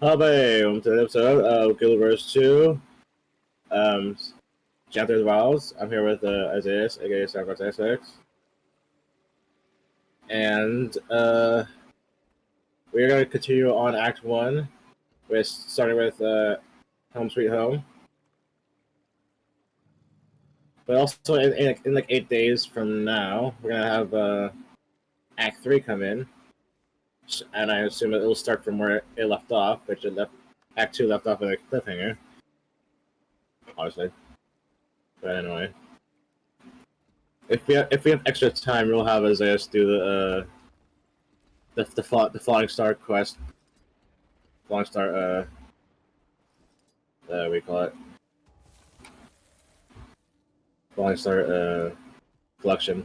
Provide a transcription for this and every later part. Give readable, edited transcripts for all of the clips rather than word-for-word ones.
Welcome to the episode of Guild Wars 2, um, Janthir Wilds. I'm here with Isaiah, aka Starbucks XX. And we're going to continue on Act 1, starting with Home Sweet Home. But also, in like 8 days from now, we're going to have Act 3 come in. And I assume it will start from where it left off, which Act 2 left off with a cliffhanger. Honestly. But anyway. If we have extra time, we'll have Isaiah do the Falling Star quest. Falling Star we call it Falling Star collection.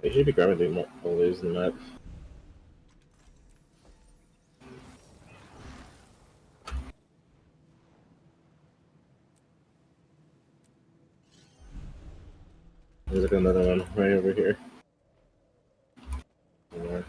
You should be grabbing all these in the map. There's like another one right over here. Somewhere.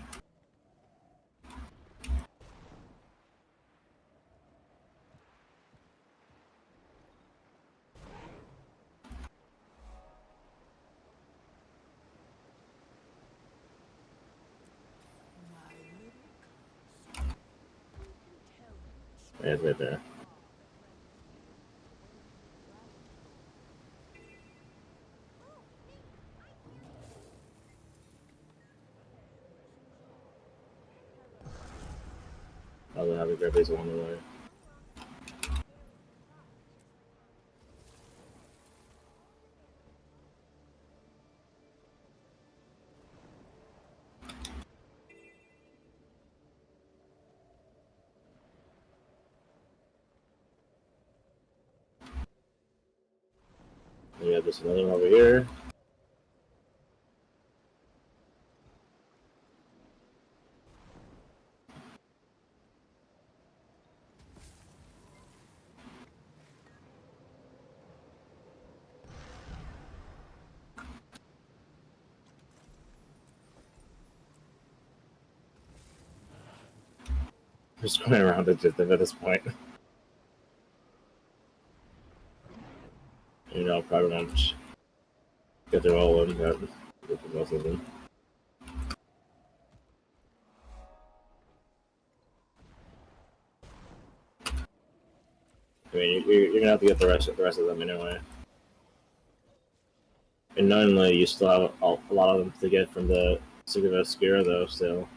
Yeah, it's right there. I'll have to grab these along the way. We have this another one over here. Just going around it just at this point. Probably won't get through all of them, but get through most of them. I mean, you're gonna have to get the rest of them anyway. And knowingly, you still have a lot of them to get from the Secret of Obscura, though, still.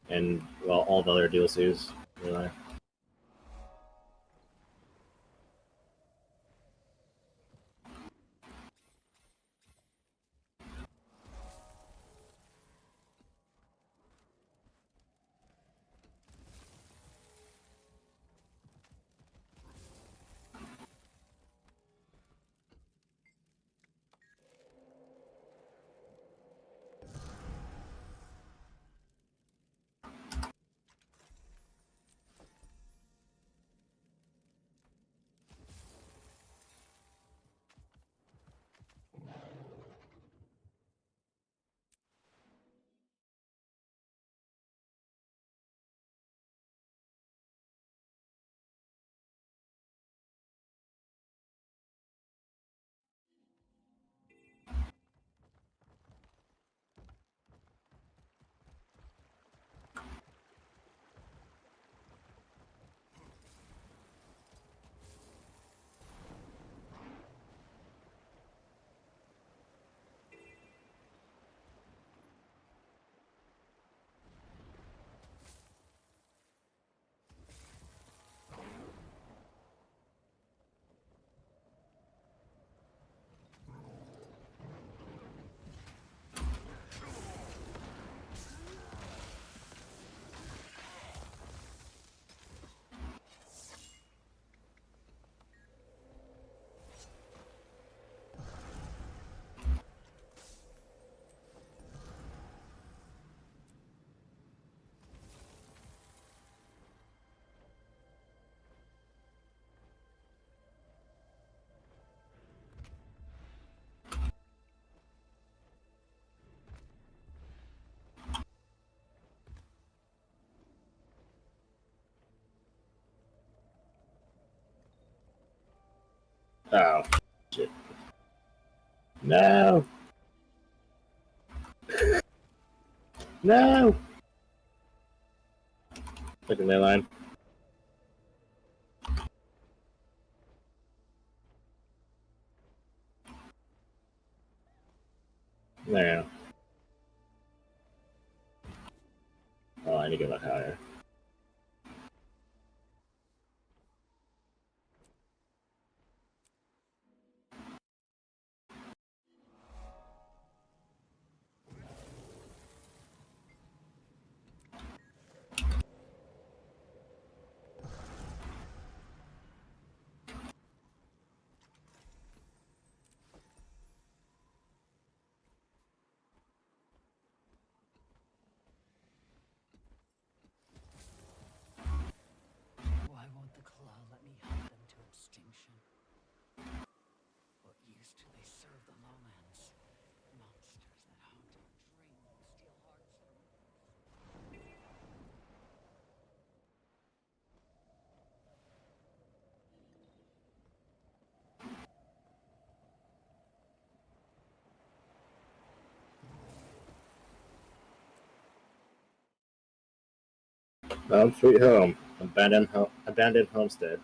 And, well, all the other DLCs, really. Oh, shit. No! No! Look at my line. There you go. Oh, I need to get back higher. Why won't the claw let me hunt them to extinction? What use do they serve the lowlands? Monsters that hunt and drain and steal hearts from others. Home sweet home. Abandoned homestead.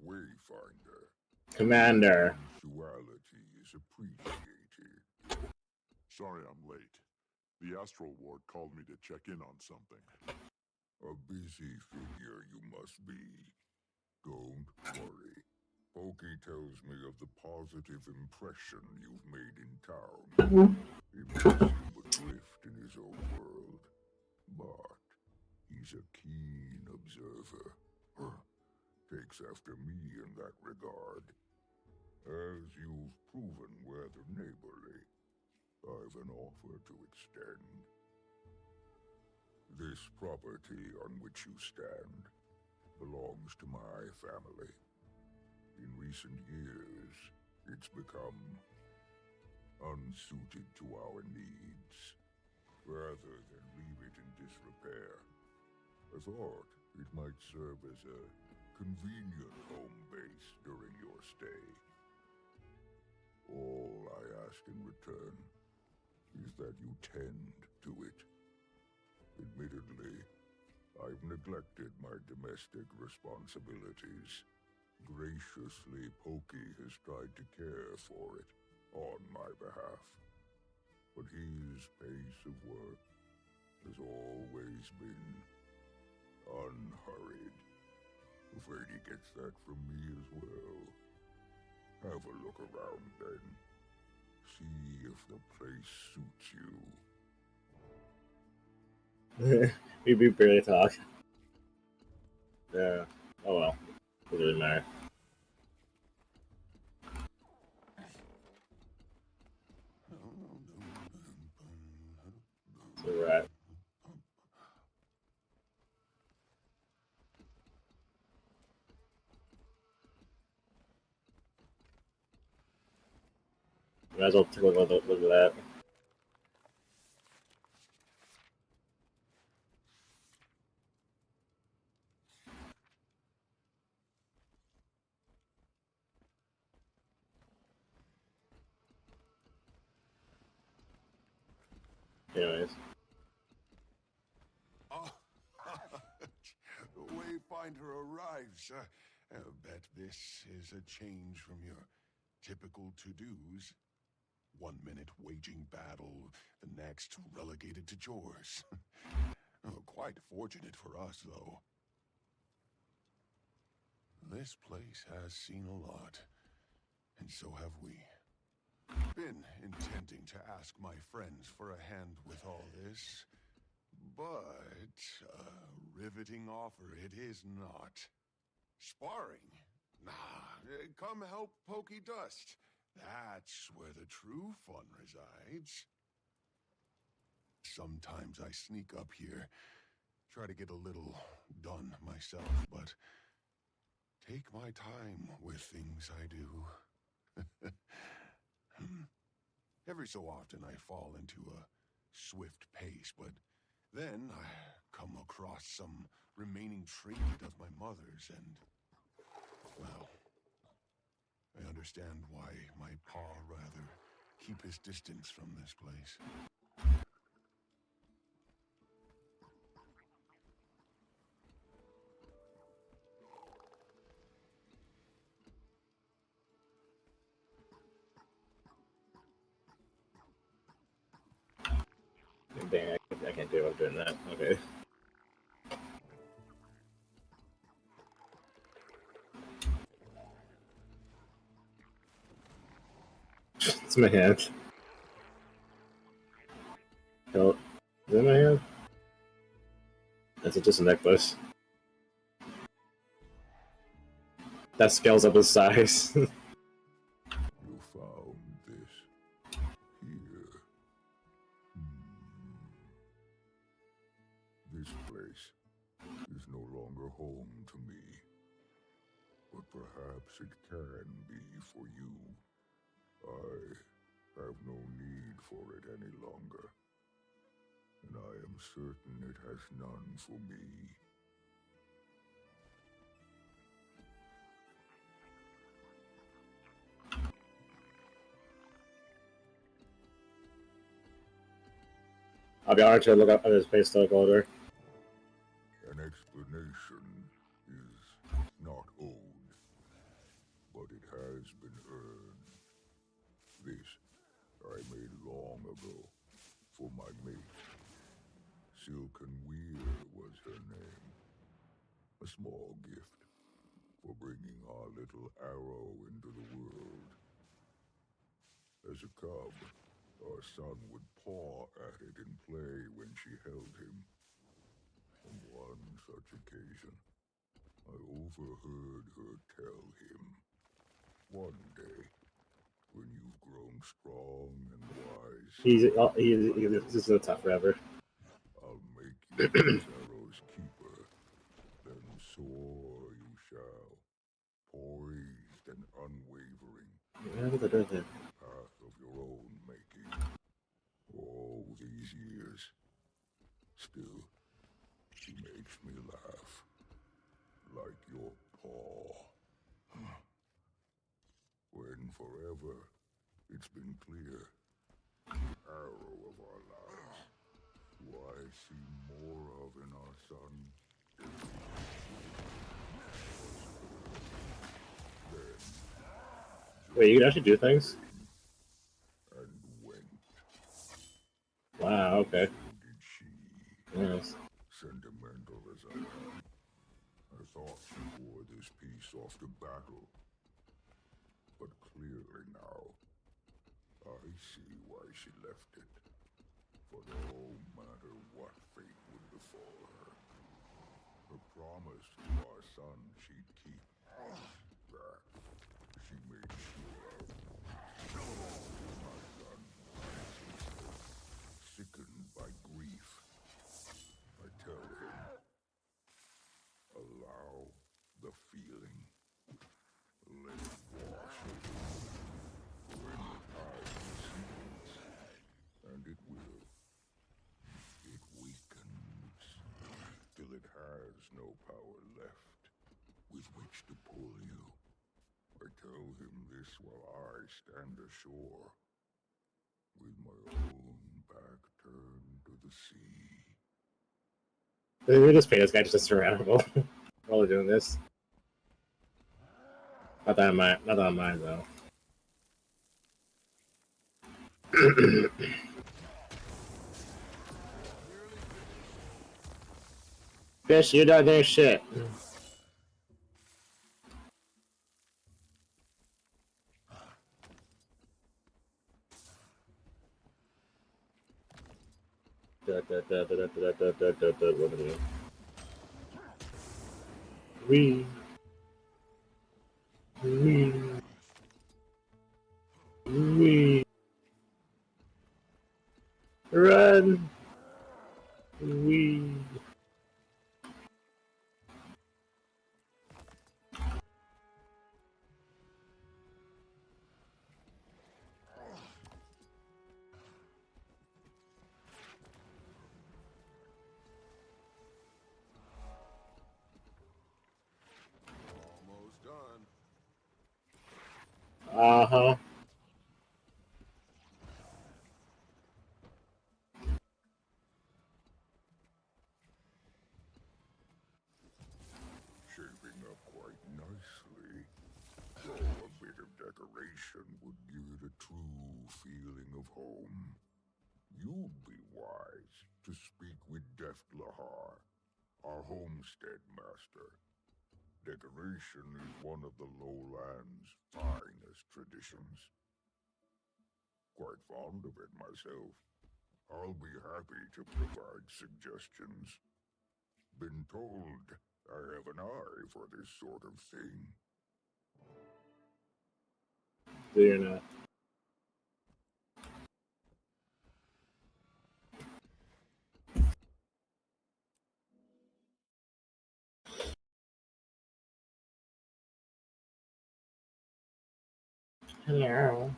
Wayfinder. Commander. Punctuality is appreciated. Sorry I'm late. The Astral Ward called me to check in on something. A busy figure you must be. Don't worry. Pokey tells me of the positive impression you've made in town. He may seem adrift in his own world, but he's a keen observer. Takes after me in that regard. As you've proven rather neighborly, I've an offer to extend. This property on which you stand belongs to my family. In recent years, it's become unsuited to our needs. Rather than leave it in disrepair, I thought it might serve as a convenient home base during your stay. All I ask in return is that you tend to it. Admittedly, I've neglected my domestic responsibilities. Graciously, Pokey has tried to care for it on my behalf. But his pace of work has always been unhurried. Afraid he gets that from me as well. Have a look around then. See if the place suits you. We barely talk. Yeah. Oh well. Doesn't really matter. So we're at. Might as well take a look at that. Anyways. Oh, the Wayfinder arrives. I bet this is a change from your typical to-dos. 1 minute waging battle, the next relegated to chores. Oh, quite fortunate for us, though. This place has seen a lot, and so have we. Been intending to ask my friends for a hand with all this, but a riveting offer it is not. Sparring? Nah, come help Pokey Dust. That's where the true fun resides. Sometimes I sneak up here, try to get a little done myself, but take my time with things I do. Every so often I fall into a swift pace, but then I come across some remaining trinket of my mother's and, well, I understand why my pa rather keep his distance from this place. Dang, I can't do it. I'm doing that. Okay. It's my hand. Oh, is it my hand? That's just a necklace. That scales up his size. You found this here. This place is no longer home to me. But perhaps it can be for you. I have no need for it any longer. And I am certain it has none for me. I'll be honored to look up on his face stakeholder. An explanation is not owed, but it has been earned. This I made long ago for my mate. Silken Weir was her name. A small gift for bringing our little arrow into the world. As a cub, our son would paw at it and play when she held him. On one such occasion, I overheard her tell him, "One day, when you've grown strong and wise, He's just a tough forever. I'll make you this arrow's keeper. Then soar you shall, poised and unwavering, the path of your own making. All these years, still, she makes me laugh, like your paw. When forever, it's been clear, the arrow of our lives, who I see more of in our son. Then, Wait, you can actually do things? and went. Wow, okay. So did she. Yes. Sentimental as I am, I thought she wore this piece off to battle. But clearly now, I see why she left it. For no matter what fate would befall her, her promise to our son she'd keep. That she made sure of. My son lies in state, sickened by grief. I tell him, allow the feeling. Let it wash over you. When the tide recedes, and it will, it weakens, till it has no power left with which to pull you. I tell him this while I stand ashore, with my own back turned to the sea. We just pay this guy just a surroundable while we're doing this. Not that I mind though. Fish, you done their shit. We we run. We Uh-huh. Shaping up quite nicely. Oh, a bit of decoration would give it a true feeling of home. You'd be wise to speak with Deft Lahar, our homestead master. Decoration is one of the lowlands' finest traditions. Quite fond of it myself. I'll be happy to provide suggestions. Been told I have an eye for this sort of thing. Do you not? Hello.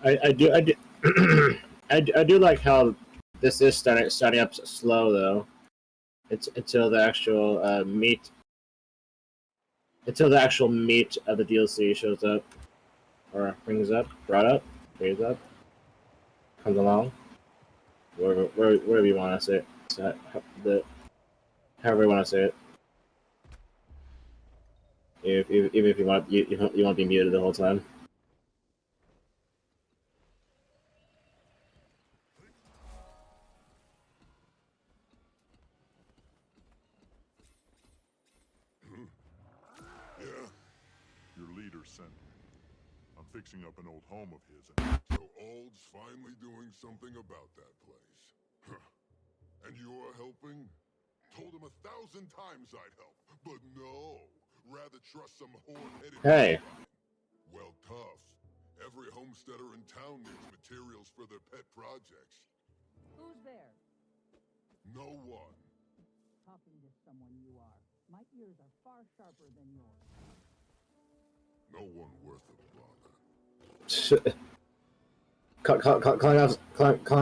I do I do like how this is starting up slow though. It's until the actual meat of the DLC shows up or brings up, comes along, wherever you want to say it. So, however you want to say it. Even if you want you want to be muted the whole time. Yeah? Your leader sent me. I'm fixing up an old home of his. So Ald's finally doing something about that place. Huh. And you're helping? Told him 1,000 times I'd help, but no. Rather trust some horn-headed Hey. grapevine. Well, tough. Every homesteader in town needs materials for their pet projects. Who's there? No one. Talking to someone you are. My ears are far sharper than yours. No one worth a bother. Calling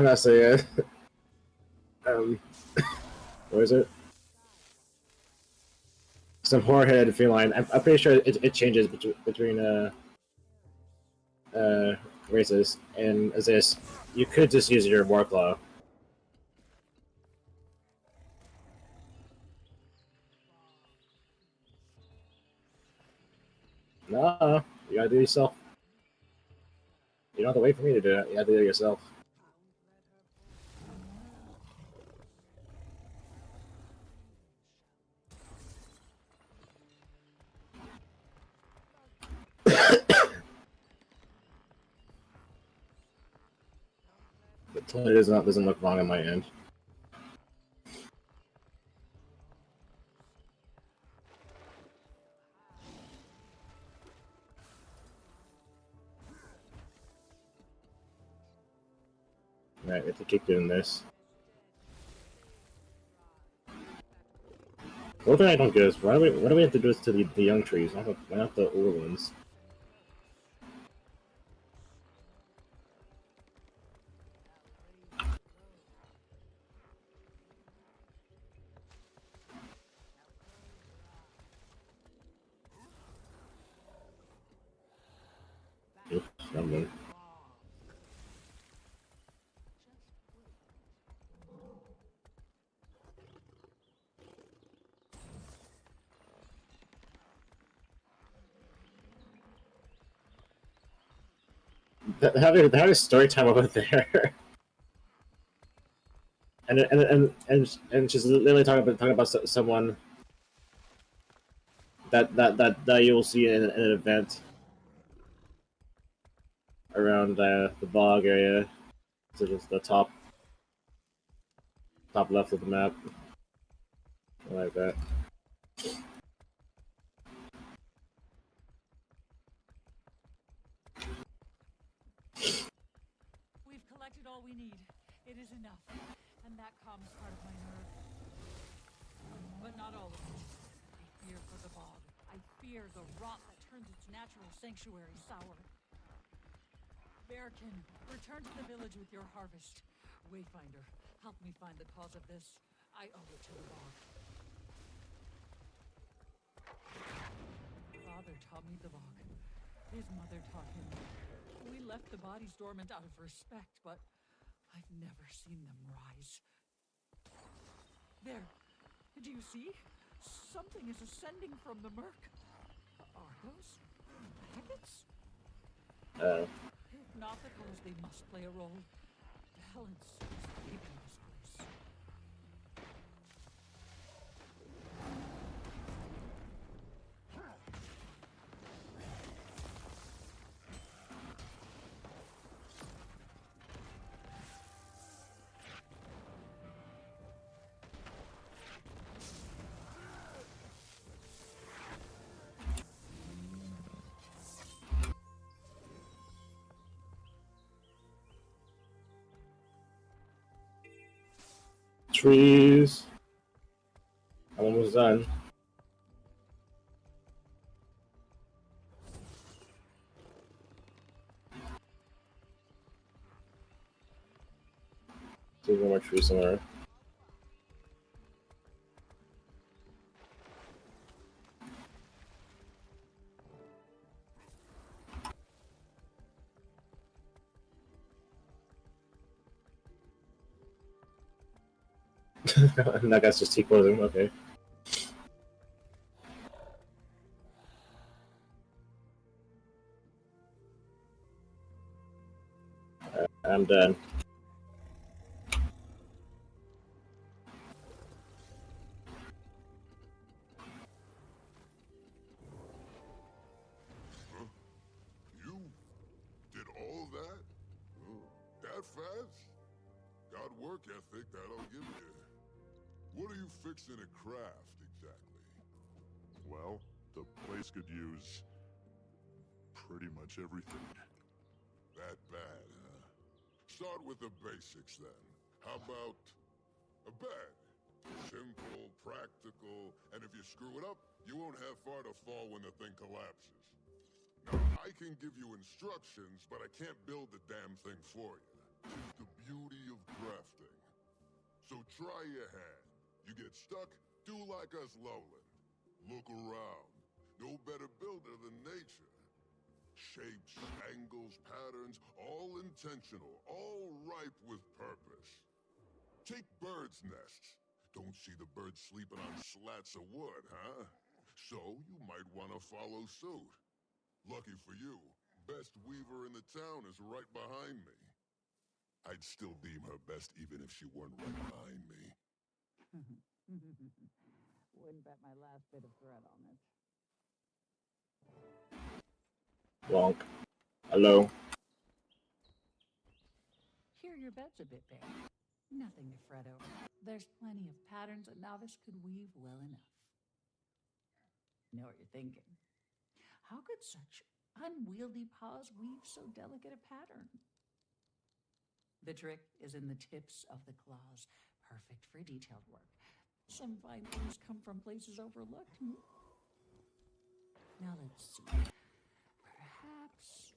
us a what is it? Some horror-headed feline. I'm pretty sure it changes between races. And as this, you could just use your Warclaw. No, you gotta do it yourself. You don't have to wait for me to do it. You have to do it yourself. It doesn't look wrong on my end. Right, we have to keep doing this. One thing I don't get is why do we have to do this to the young trees, not the old ones? Oops, something. Having story time over there, and she's literally talking about someone that you'll see in an event around the bog area, so just the top left of the map, something like that. We've collected all we need. It is enough. And that calms part of my nerve. But not all of it. I fear for the bog. I fear the rot that turns its natural sanctuary sour. Bearkin, return to the village with your harvest. Wayfinder, help me find the cause of this. I owe it to the bog. Father taught me the bog. His mother taught him. We left the bodies dormant out of respect, but I've never seen them rise. There. Do you see? Something is ascending from the murk. Are those maggots? If not the cause, they must play a role. Balance is leaving this place. Trees. I'm almost done. See one more tree somewhere. That guy's just T-posing, okay. I'm done. Huh? You did all that? Oh, that fast? Got work ethic, that'll give you. What are you fixing to craft, exactly? Well, the place could use pretty much everything. That bad, huh? Start with the basics, then. How about a bed? Simple, practical, and if you screw it up, you won't have far to fall when the thing collapses. Now, I can give you instructions, but I can't build the damn thing for you. It's the beauty of crafting. So try your hand. You get stuck, do like us lowland. Look around. No better builder than nature. Shapes, angles, patterns, all intentional, all ripe with purpose. Take birds' nests. Don't see the birds sleeping on slats of wood, huh? So you might want to follow suit. Lucky for you, best weaver in the town is right behind me. I'd still deem her best even if she weren't right behind me. Wouldn't bet my last bit of thread on it. Wonk. Hello. Here your bed's a bit bare. Nothing to fret over. There's plenty of patterns a novice could weave well enough. Know what you're thinking. How could such unwieldy paws weave so delicate a pattern? The trick is in the tips of the claws, perfect for detailed work. Some fine things come from places overlooked. Now let's see. Perhaps.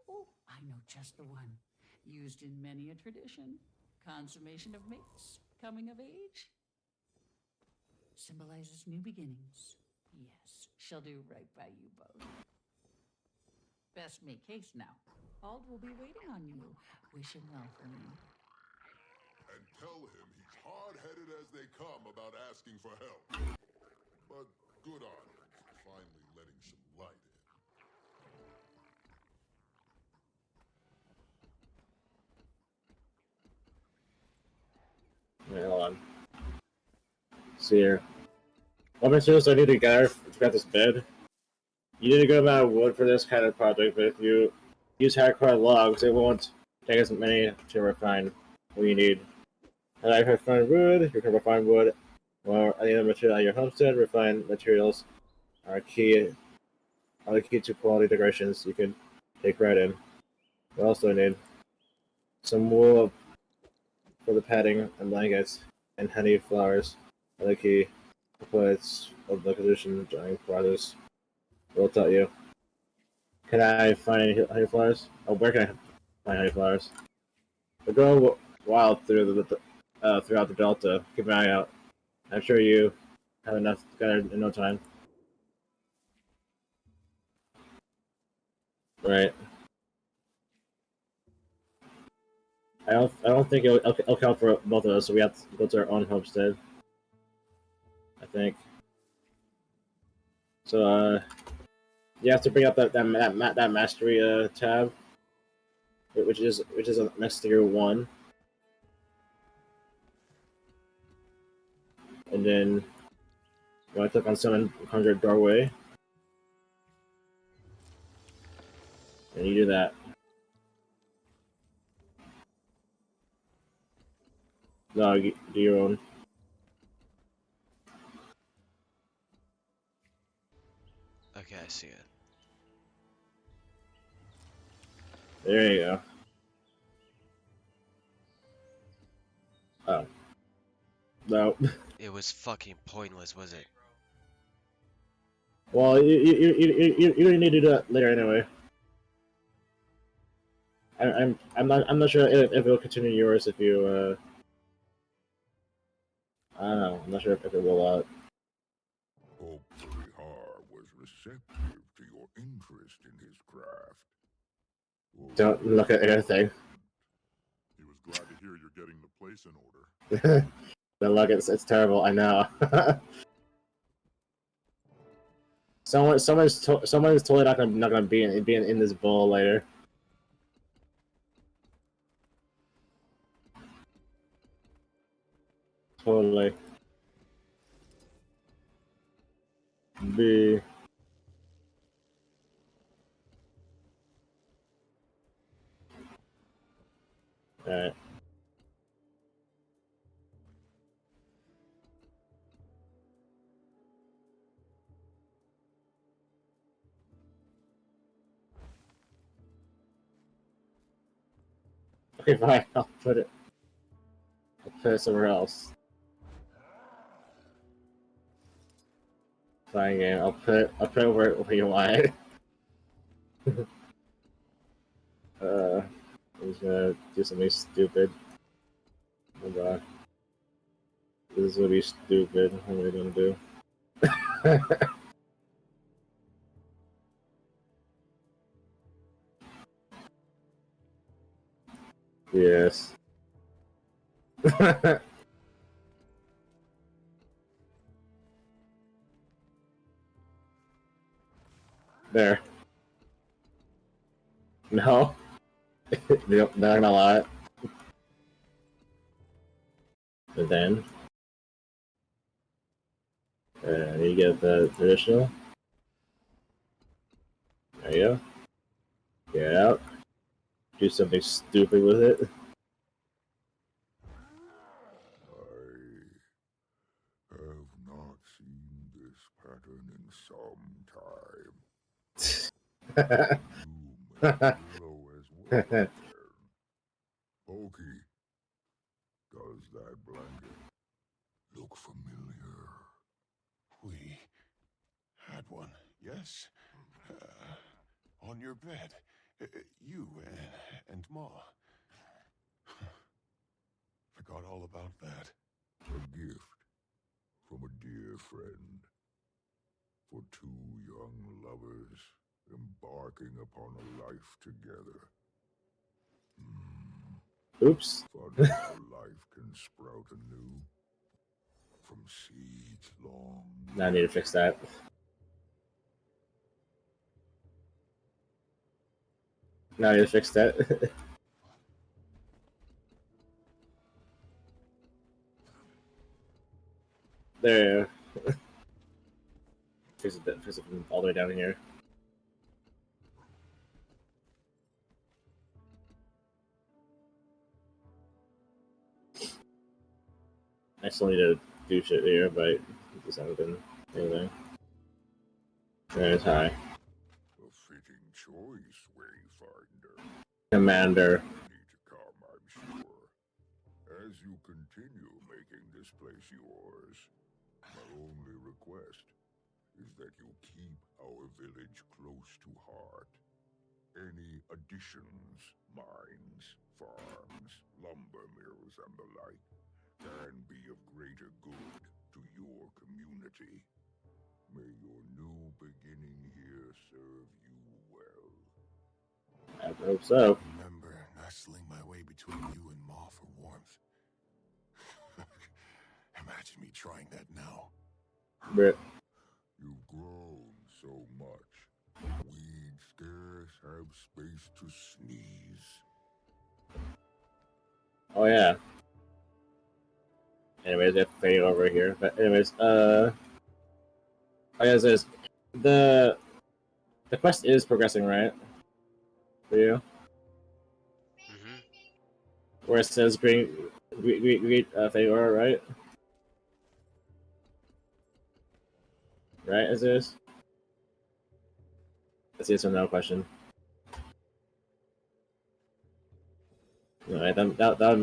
Oh, I know just the one. Used in many a tradition. Consummation of mates. Coming of age. Symbolizes new beginnings. Yes, she'll do right by you both. Best make haste now. Ald will be waiting on you. Wish him well for me. And tell him he's hard-headed as they come about asking for help. But good on him for finally letting some light in. Wait, hold on. See here. What materials do I need to gather to get this bed? You need a good amount of wood for this kind of project, but if you use hardcore logs, it won't take as many to refine what you need. And I refine wood, you can refine wood, or any other material at your homestead. Refined materials are the key to quality decorations you can take right in. What else do I need? Some wool for the padding and blankets, and honey flowers are the key components of the construction drying process. We'll tell you. Can I find any honey flowers? Oh, where can I find honey flowers? The girl wild throughout the Delta. Keep an eye out. I'm sure you have enough together in no time. Right. I don't think it'll count for both of us, so we have to go to our own homestead. I think. So you have to bring up that mastery tab, which is next to your one, and then you want to click on 700 doorway, and you do that. No, you do your own. Okay, I see it. There you go. Oh. No. It was fucking pointless, was it? Well, you don't need to do that later anyway. I'm not sure if it'll continue yours if you I don't know. I'm not sure if it will Hopefully Har was receptive to your interest in his craft. Don't look at anything. He was glad to hear you're getting the place in order. Don't look, it's terrible. I know. someone's totally not gonna be in this bowl later. Totally. Be. Alright. Okay, fine. I'll put it somewhere else. Fine game. I'll put it where you want it. I'm just gonna do something stupid. Hold on. This is gonna be stupid. What are we gonna do? Yes. There. No. They're not gonna lie. But then, you get the traditional. There you go. Get it out. Do something stupid with it. I have not seen this pattern in some time. You may glow as well then. Pokey, does that blanket look familiar? We had one, yes? On your bed. You and Ma. Forgot all about that. A gift from a dear friend. For two young lovers embarking upon a life together. Oops. Fun how life can sprout anew. From seeds long. Now I need to fix that. Now I need to fix that. There. Fix it from all the way down here. I still need to do shit here, but just haven't been anything. There's high. A fitting choice, Wayfinder. Commander. Need to come, I'm sure. As you continue making this place yours, my only request is that you keep our village close to heart. any additions, mines, farms, lumber mills, and the like can be of greater good to your community. May your new beginning here serve you well. I hope so. Remember nestling my way between you and Ma for warmth. Imagine me trying that now. But You've grown so much. We'd scarce have space to sneeze. oh yeah. Anyways, I have to fade over here. But anyways, I guess this the quest is progressing, right? For you, Mm-hmm. where it says greet Fedora, right? Right, is this? Let's see, it's a no question. Alright, that would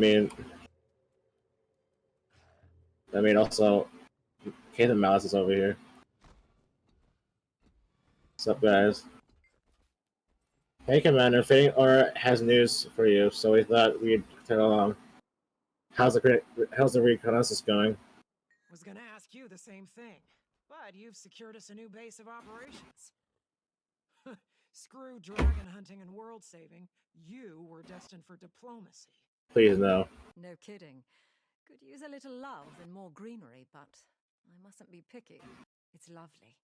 mean also Kate and Malice is over here. What's up, guys? Hey, Commander, Fedora has news for you, so we thought we'd tag along. How's the reconnaissance going? Was gonna ask you the same thing, but you've secured us a new base of operations. Screw dragon hunting and world saving. You were destined for diplomacy. Please no. No kidding. Could use a little love and more greenery, but I mustn't be picky. It's lovely.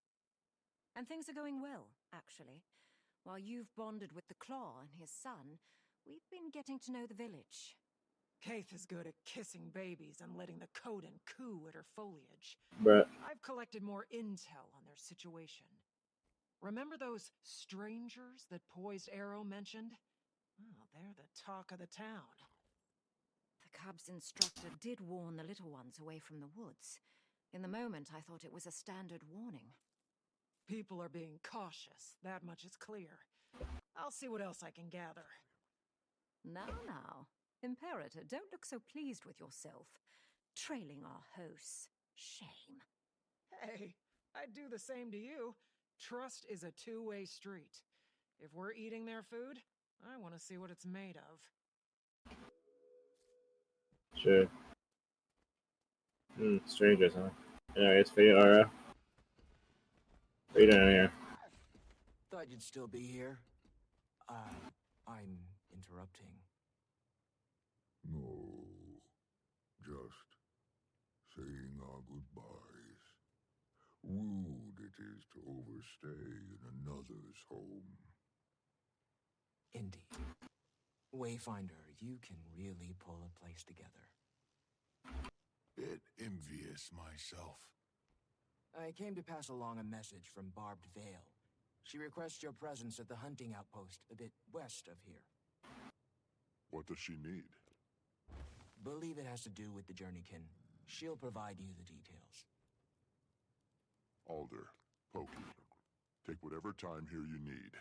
And things are going well, actually. While you've bonded with the Claw and his son, we've been getting to know the village. Kaith is good at kissing babies and letting the Coden coo at her foliage. But I've collected more intel on their situation. Remember those strangers that Poised Arrow mentioned? Well, they're the talk of the town. The cub's instructor did warn the little ones away from the woods. In the moment, I thought it was a standard warning. People are being cautious, that much is clear. I'll see what else I can gather. Now. Imperator, don't look so pleased with yourself. Trailing our hosts. Shame. Hey, I'd do the same to you. Trust is a two-way street. If we're eating their food, I want to see what it's made of. sure. Strangers, huh? Anyway, it's Fedora. What are you doing here? Thought you'd still be here. I'm interrupting. No, just saying our goodbyes. Rude it is to overstay in another's home. Indeed. Wayfinder, you can really pull a place together. Bit envious myself. I came to pass along a message from Barbed Vale. She requests your presence at the hunting outpost a bit west of here. What does she need? Believe it has to do with the Journeykin. She'll provide you the details. Alder, Pokey, take whatever time here you need.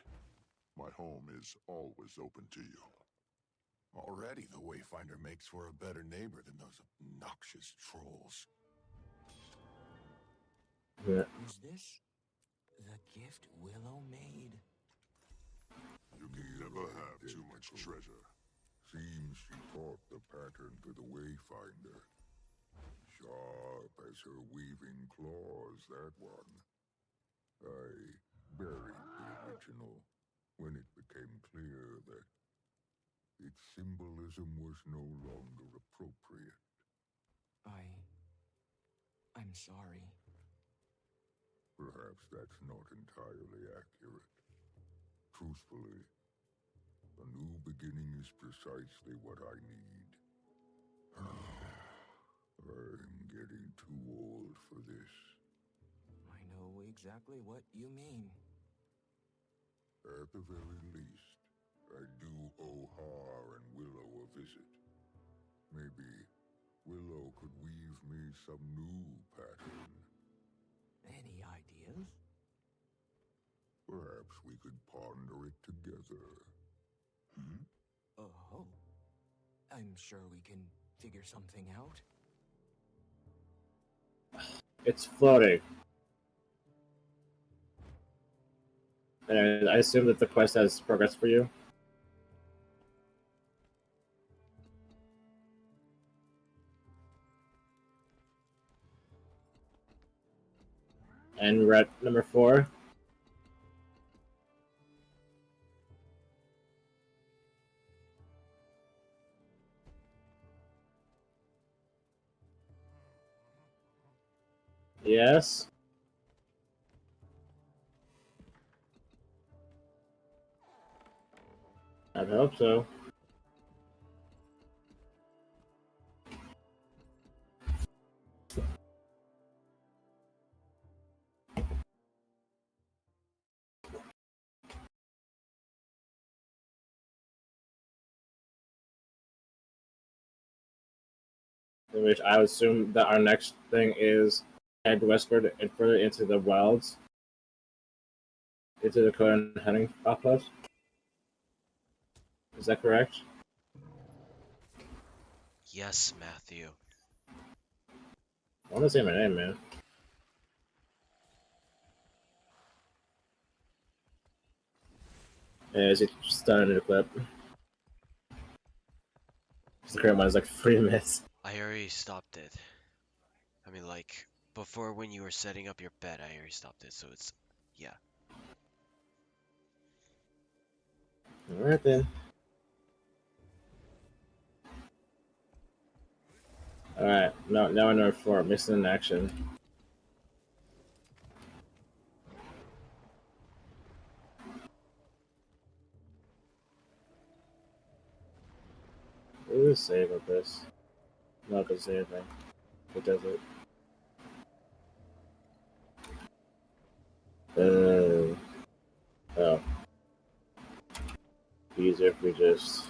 My home is always open to you. Already the Wayfinder makes for a better neighbor than those obnoxious trolls. Yeah. Is this the gift Willow made? You can never have too much treasure. Seems she taught the pattern for the Wayfinder. Sharp as her weaving claws, that one. I buried the original when it became clear that its symbolism was no longer appropriate. I'm sorry. Perhaps that's not entirely accurate. Truthfully, a new beginning is precisely what I need. I'm getting too old for this. I know exactly what you mean. At the very least, I do owe Har and Willow a visit. Maybe Willow could weave me some new pattern. Any ideas? Perhaps we could ponder it together. Oh. I'm sure we can figure something out. It's floating. And I assume that the quest has progress for you. And we're at number 4. Yes. I hope so. In which I would assume that our next thing is head westward and further into the wilds, into the Cohen hunting outpost. Is that correct? Yes, Matthew. I want to say my name, man. Yeah, is it starting the clip? The current one is like 3 minutes. I already stopped it. I mean, like, before when you were setting up your bed, I already stopped it, so it's... Yeah. Alright then. Alright, now I know 4. Missing in action. What does it say about this? No, it doesn't say anything. It does it. Oh. Easier if we just...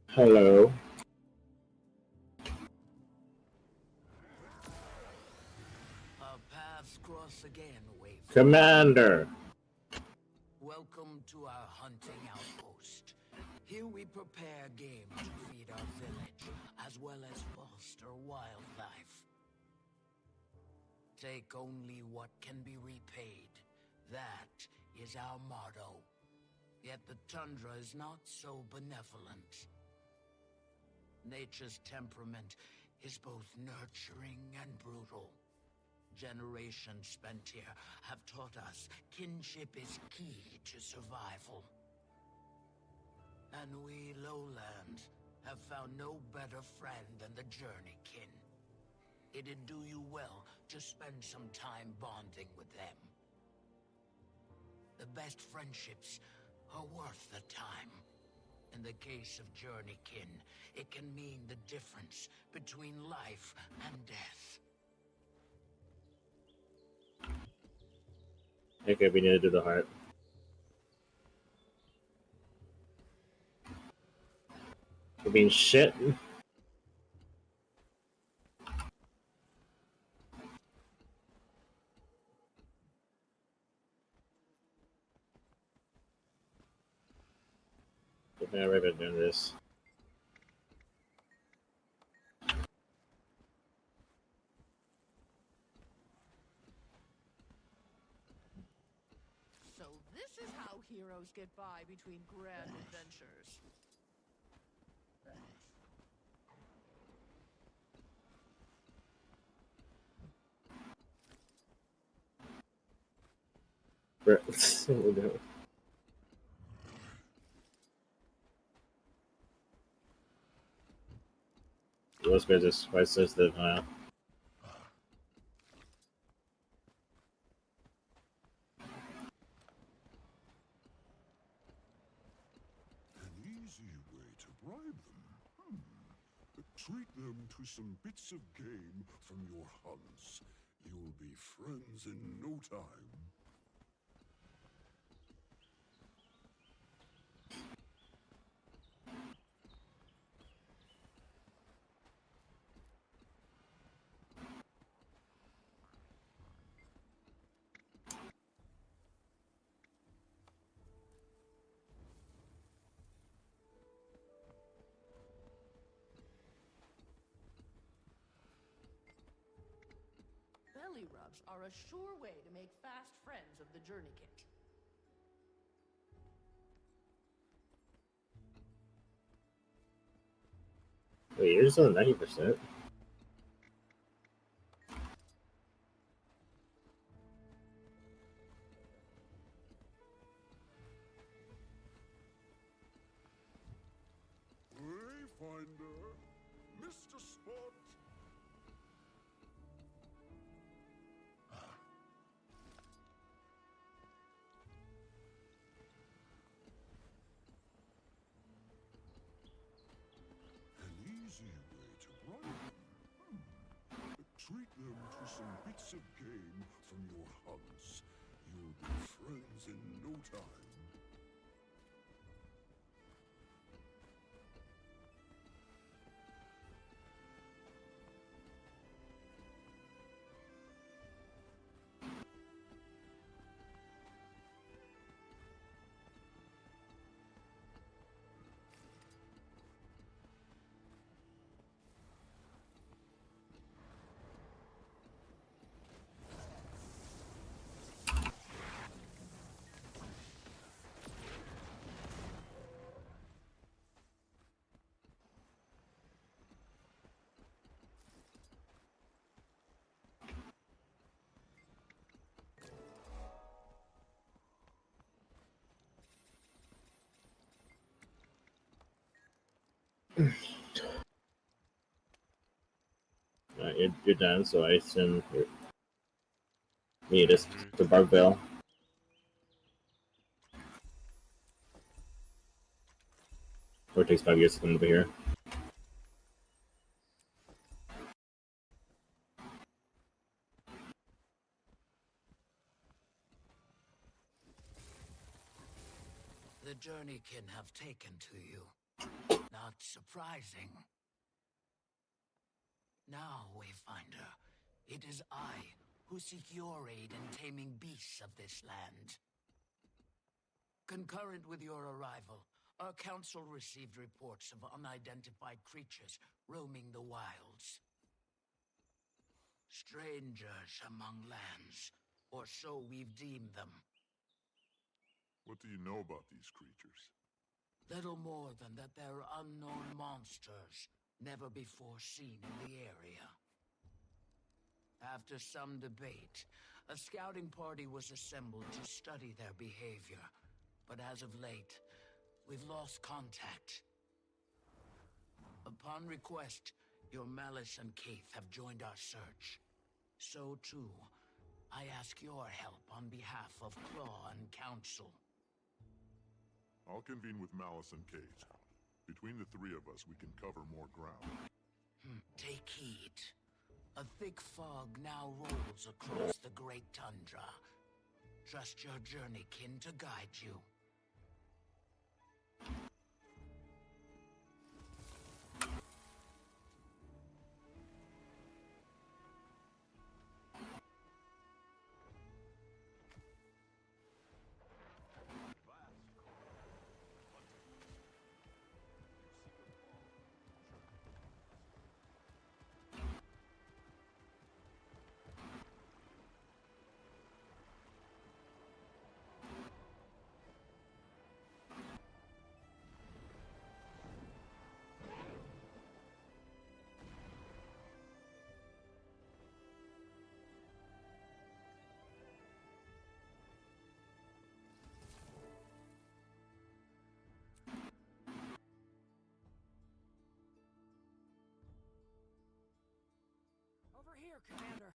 Hello. Our paths cross again, Wayfarer. Commander! Welcome to our hunting outpost. Here we prepare game to feed our village, as well as foster wildlife. Take only what can be repaid. That is our motto. Yet the tundra is not so benevolent. Nature's temperament is both nurturing and brutal. Generations spent here have taught us kinship is key to survival. And we lowlands have found no better friend than the journeykin. It'd do you well to spend some time bonding with them. The best friendships are worth the time. In the case of journeykin, it can mean the difference between life and death. Okay, we need to do the heart. We're being shit. I've never been doing this. So this is how heroes get by between grand adventures. What's business? Quite sensitive, huh? An easy way to bribe them. Treat them to some bits of game from your hunts. You'll be friends in no time. belly rubs are a sure way to make fast friends of the journeykin. Wait, you're just on 90%. Wayfinder, Mr. Spot. An easy way to bribe them. Treat them to some bits of game from your hunts. You'll be friends in no time. You're done, so I assume you're need is Mhm. to Barkville. Or it takes 5 years to come over here. The journeykin have taken to you. Not surprising. Now, Wayfinder, it is I who seek your aid in taming beasts of this land. Concurrent with your arrival, our council received reports of unidentified creatures roaming the wilds. Strangers among lands, or so we've deemed them. What do you know about these creatures? Little more than that they're unknown monsters, never before seen in the area. After some debate, a scouting party was assembled to study their behavior. But as of late, we've lost contact. Upon request, your Malice and Keith have joined our search. So too, I ask your help on behalf of Claw and Council. I'll convene with Malice and Kate. Between the three of us, we can cover more ground. Take heed. A thick fog now rolls across the great tundra. Trust your journeykin to guide you. Over here, Commander.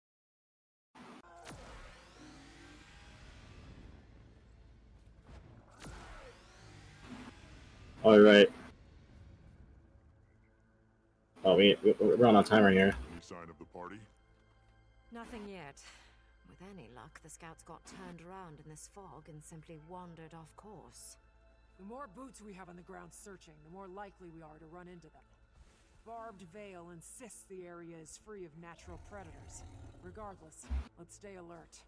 Alright. Oh, we're on timer here. Any sign of the party? Nothing yet. With any luck, the scouts got turned around in this fog and simply wandered off course. The more boots we have on the ground searching, the more likely we are to run into them. Barbed Veil insists the area is free of natural predators. Regardless, let's stay alert.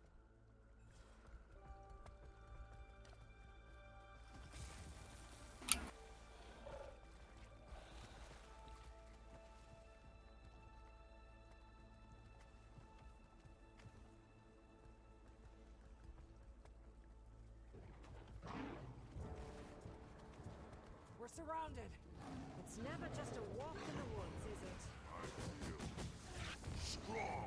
surrounded. It's never just a walk in the woods, is it? Strong.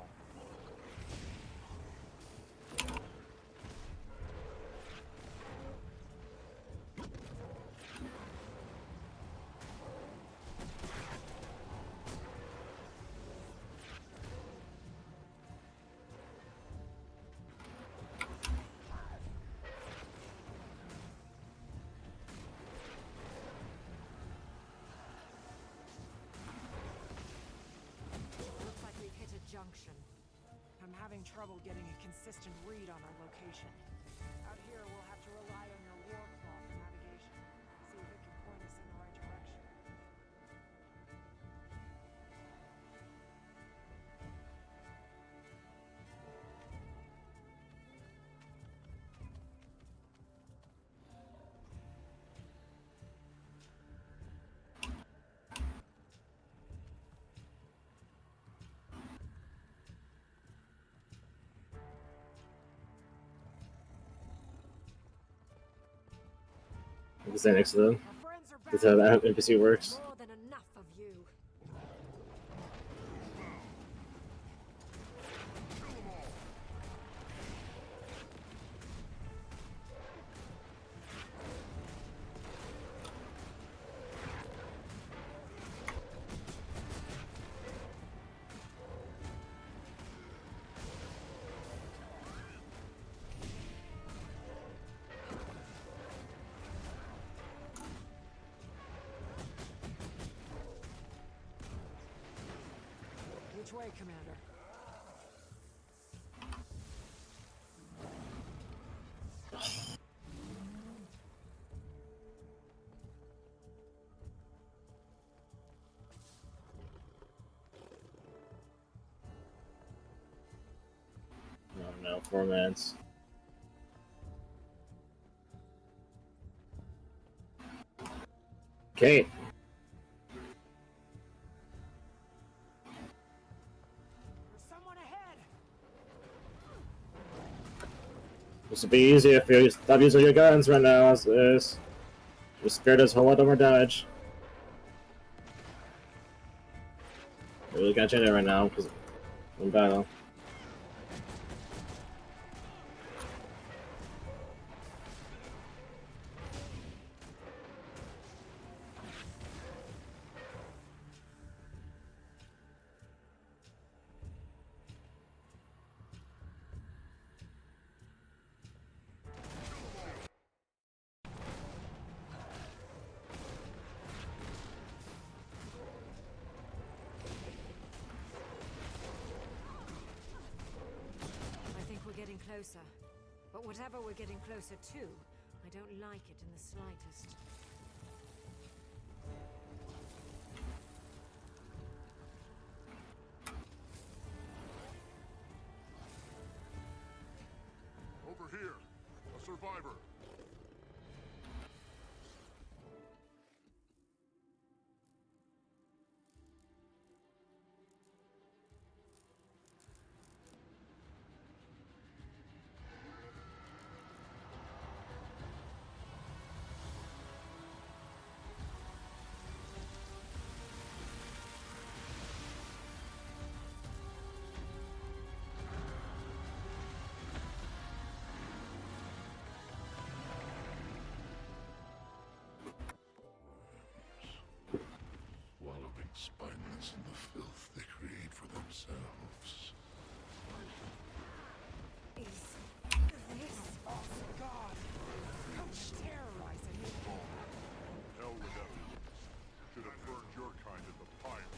Looks like we've hit a junction. I'm having trouble getting a consistent read on our location. Out here, we'll have to rely on your war claw for navigation. See if it can point us in the right direction. I'll stand next to them. Our friends are back. That's how that NPC works. More than enough of you. Which way, Commander? Oh no, 4 minutes. Okay. There's someone ahead! This would be easy if you stop using your guns right now, as is. Your spirit does a whole lot more damage. I really can't change it right now, because I'm in battle. I think we're getting closer. But whatever we're getting closer to, I don't like it in the slightest. Over here. A survivor. Wallowing spineless in the filth they create for themselves. Is this... Oh, God! Come terrorizing me! Hell with that. Should have burned your kind in the fire.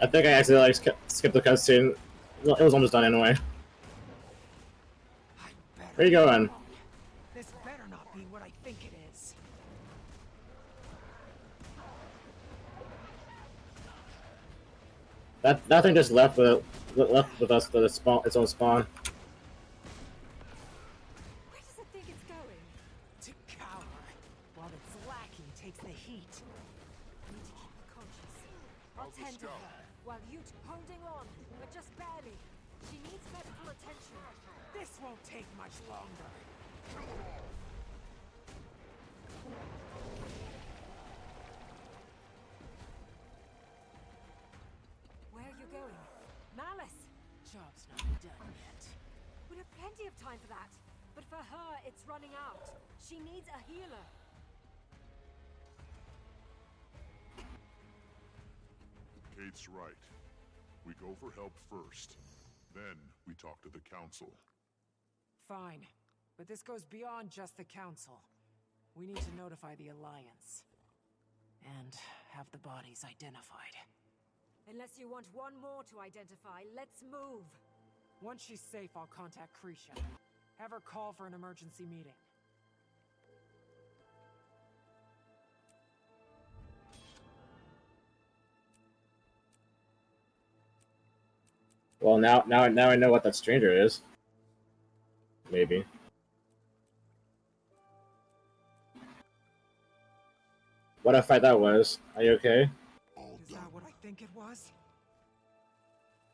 I think I accidentally skipped the cutscene. Well, it was almost done anyway. Where you going? This better not be what I think it is. That thing just left with us to the spawn, its own spawn. Where does it think it's going? To cower, while its lackey takes the heat. I need to keep her conscious. I'll How's the tend to scout? her, while you holding on, but just barely. She needs medical attention. This won't take much longer. Where are you going? Malice! Job's not done yet. We'll have plenty of time for that. But for her, it's running out. She needs a healer. Kate's right. We go for help first. Then we talk to the council. Fine. But this goes beyond just the council. We need to notify the Alliance. And have the bodies identified. Unless you want one more to identify, let's move. Once she's safe, I'll contact Krisha. Have her call for an emergency meeting. Well, now I know what that stranger is. Maybe. What a fight that was. Are you okay? All Is done. that what I think it was?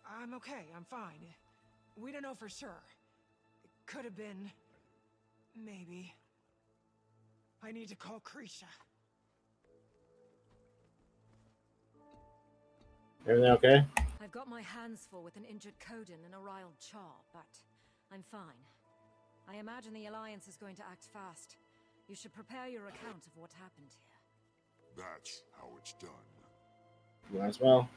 I'm okay, I'm fine. We don't know for sure. It could have been... maybe. I need to call Krisha. Everything okay? I've got my hands full with an injured Coden and a riled Char, but I'm fine. I imagine the Alliance is going to act fast. You should prepare your account of what happened here. That's how it's done. Might as well.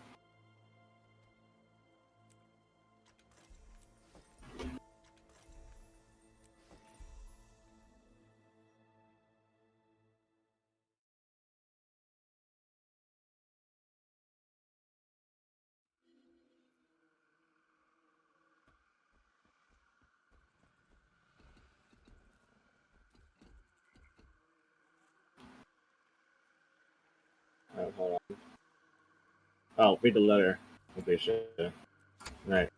Alright, hold on. Oh, read the letter. Okay, sure. Right.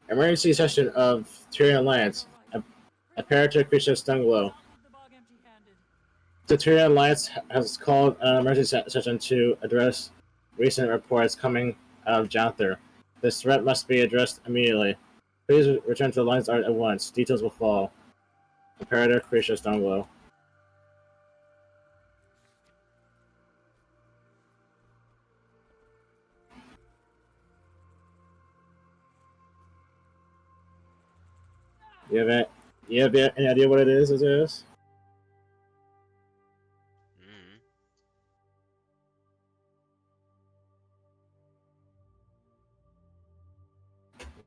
Emergency session of Tyrion Alliance. Apparator creature Stunglow. The Tyrion Alliance has called an emergency session to address recent reports coming out of Janthir. This threat must be addressed immediately. Please return to the Alliance at once. Details will follow. Apparator creature Stunglow. You have any idea what it is? Mm.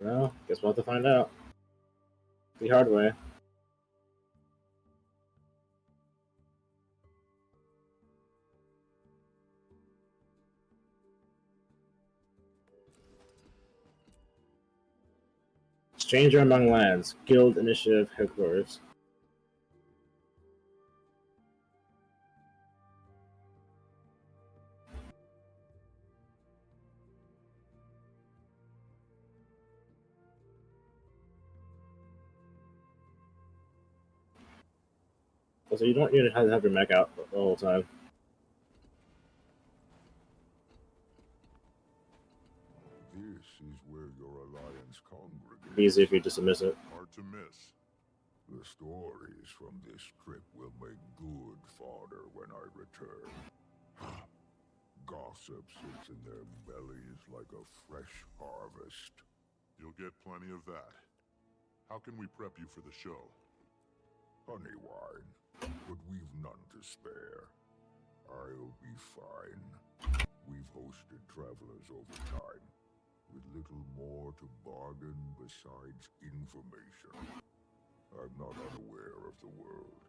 Well, guess we'll have to find out. The hard way. Stranger Among Lands. Guild Initiative Headquarters. So you don't need to have your mech out the whole time. This is where your alliance congregates. Easy if you just miss it. Hard to miss. The stories from this trip will make good fodder when I return. Gossip sits in their bellies like a fresh harvest. You'll get plenty of that. How can we prep you for the show? Honey wine, but we've none to spare. I'll be fine. We've hosted travelers over time, with little more to bargain besides information. I'm not unaware of the world.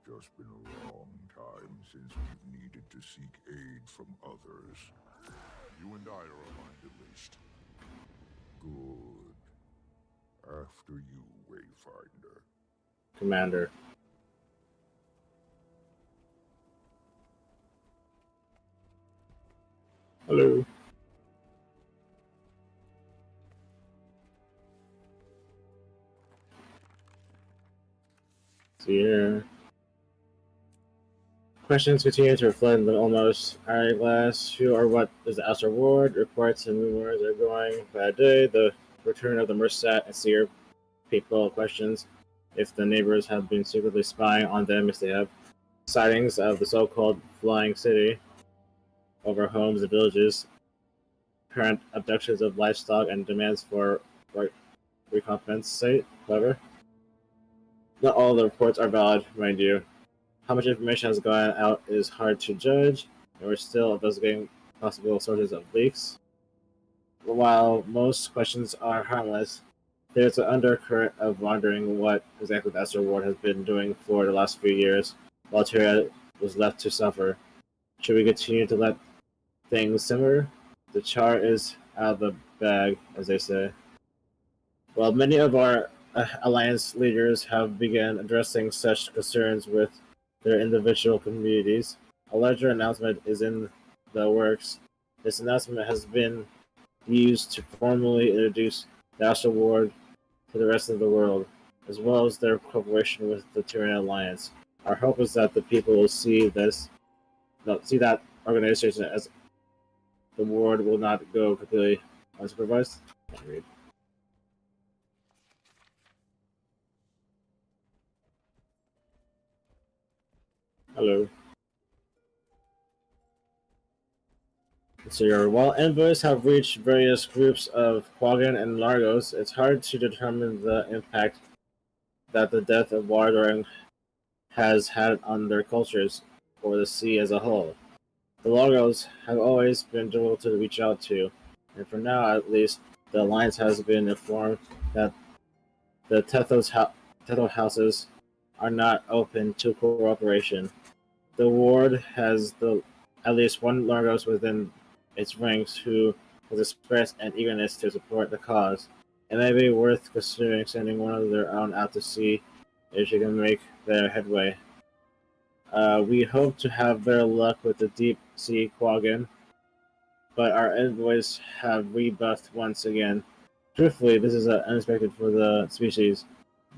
Just been a long time since we've needed to seek aid from others. You and I are aligned at least. Good. After you, Wayfinder. Commander. Hello. See here. Questions continue to flood the almost hourglass. Who or what is the Astral Ward? Reports and rumors are going by day. The return of the Mersat and Seer people questions if the neighbors have been secretly spying on them. If they have, sightings of the so-called Flying City over homes and villages, apparent abductions of livestock, and demands for recompensate. However, not all the reports are valid, mind you. How much information has gone out is hard to judge, and we're still investigating possible sources of leaks. While most questions are harmless, there's an undercurrent of wondering what exactly the Astral Ward has been doing for the last few years, while Tyria was left to suffer. Should we continue to let things simmer? The char is out of the bag, as they say. While many of our alliance leaders have begun addressing such concerns with their individual communities, a larger announcement is in the works. This announcement has been used to formally introduce the Astral Ward to the rest of the world, as well as their cooperation with the Tyrian Alliance. Our hope is that the people will see that organization as the ward will not go completely unsupervised. Can't read. Hello. So while envoys have reached various groups of Quaggan and Largos, it's hard to determine the impact that the death of watering has had on their cultures or the sea as a whole. The Largos have always been difficult to reach out to, and for now at least, the Alliance has been informed that the Tethos houses are not open to cooperation. The ward has at least one Largos within its ranks who has expressed an eagerness to support the cause. It may be worth considering sending one of their own out to see if she can make their headway. We hope to have better luck with the deep sea Quaggan, but our envoys have rebuffed once again. Truthfully, this is unexpected for the species.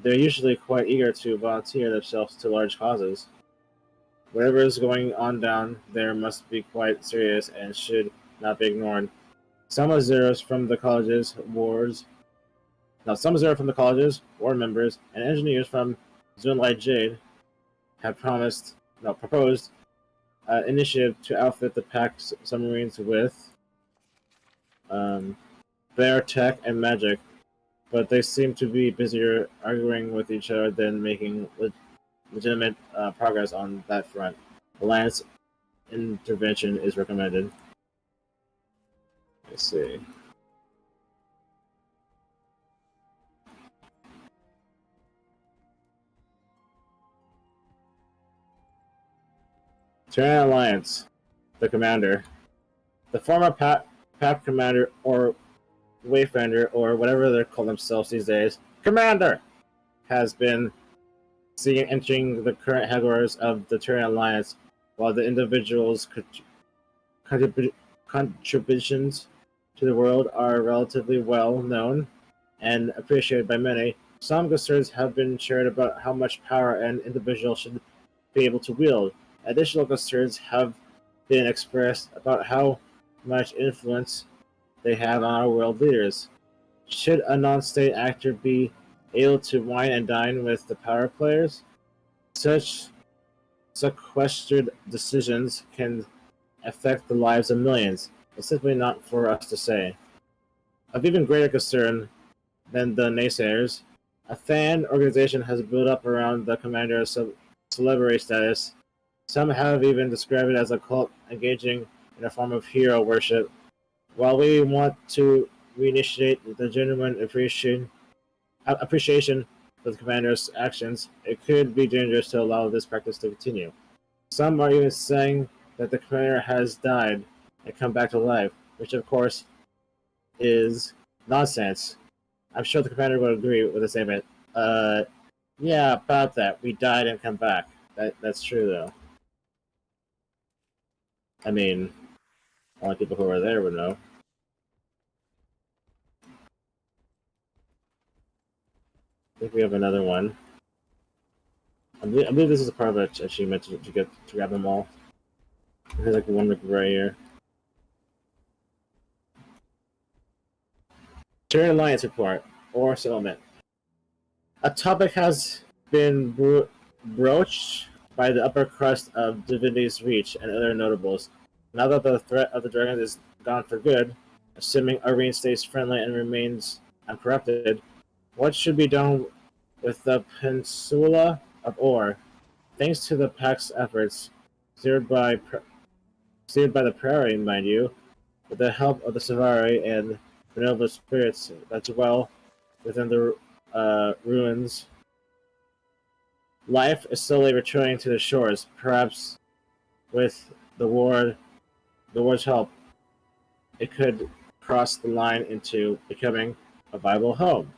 They're usually quite eager to volunteer themselves to large causes. Whatever is going on down there must be quite serious and should not be ignored. Some zeros from the colleges, ward members, and engineers from Zoonlight Jade have proposed initiative to outfit the pack submarines with bear tech and magic, but they seem to be busier arguing with each other than making legitimate progress on that front. Alliance intervention is recommended. Let's see. Tyrian Alliance, the commander. The former PAP commander or Wayfinder or whatever they call themselves these days, commander, has been seen entering the current headquarters of the Tyrian Alliance, while the individuals' contributions to the world are relatively well known and appreciated by many. Some concerns have been shared about how much power an individual should be able to wield. Additional concerns have been expressed about how much influence they have on our world leaders. Should a non-state actor be able to wine and dine with the power players? Such sequestered decisions can affect the lives of millions. It's simply not for us to say. Of even greater concern than the naysayers, a fan organization has built up around the commander's celebrity status. Some have even described it as a cult engaging in a form of hero worship. While we want to reinitiate the genuine appreciation for the commander's actions, it could be dangerous to allow this practice to continue. Some are even saying that the commander has died and come back to life, which of course is nonsense. I'm sure the commander would agree with the statement. Yeah, about that. We died and come back. That's true, though. I mean, only people who were there would know. I think we have another one. I believe this is a part of an achievement to grab them all. There's like one right here. Tyrian Alliance report or settlement. A topic has been broached by the upper crust of Divinity's Reach and other notables. Now that the threat of the dragon is gone for good, assuming Irene stays friendly and remains uncorrupted, what should be done with the Peninsula of Or? Thanks to the Pack's efforts, steered by the Prairie, mind you, with the help of the Savari and benevolent spirits that dwell within the ruins, life is slowly returning to the shores. Perhaps with the ward's help, it could cross the line into becoming a viable home.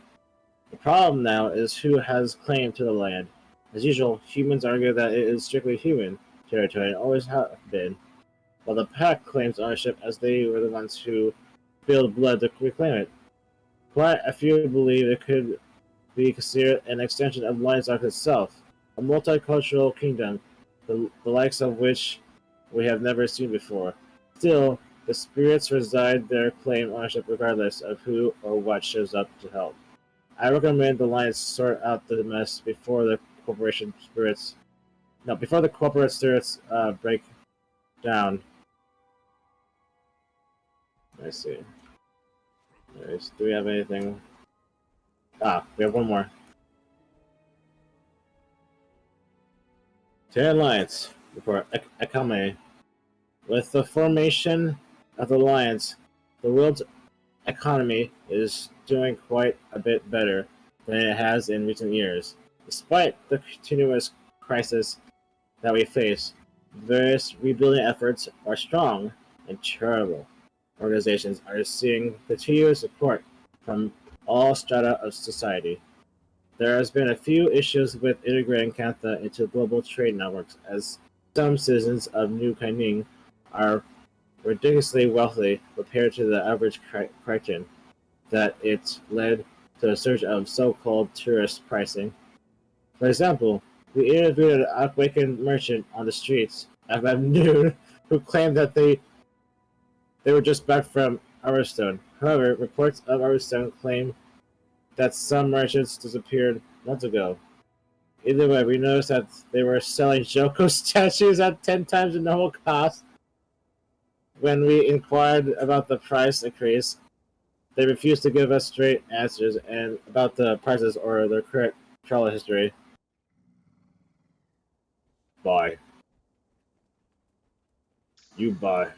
The problem now is who has claim to the land. As usual, humans argue that it is strictly human territory and always have been, while the Pack claims ownership as they were the ones who spilled blood to reclaim it. Quite a few believe it could be considered an extension of Lionsark itself, a multicultural kingdom, the likes of which we have never seen before. Still, the spirits reside there claim ownership regardless of who or what shows up to help. I recommend the Lions sort out the mess before the before the corporate spirits break down. Let's see. Do we have anything? We have one more. 10 Alliance before Akame. With the formation of the Alliance, the world's economy is doing quite a bit better than it has in recent years. Despite the continuous crisis that we face, various rebuilding efforts are strong and charitable organizations are seeing continuous support from all strata of society. There has been a few issues with integrating Kantha into global trade networks, as some citizens of New Kaining are ridiculously wealthy compared to the average Crichton, that it led to a surge of so-called tourist pricing. For example, we interviewed an outrageous merchant on the streets at noon who claimed that they were just back from Arrowstone. However, reports of Arrowstone claim that some merchants disappeared months ago. Either way, we noticed that they were selling Joko statues at 10 times the normal cost. When we inquired about the price increase, they refused to give us straight answers and about the prices or their current travel history. Buy. You buy.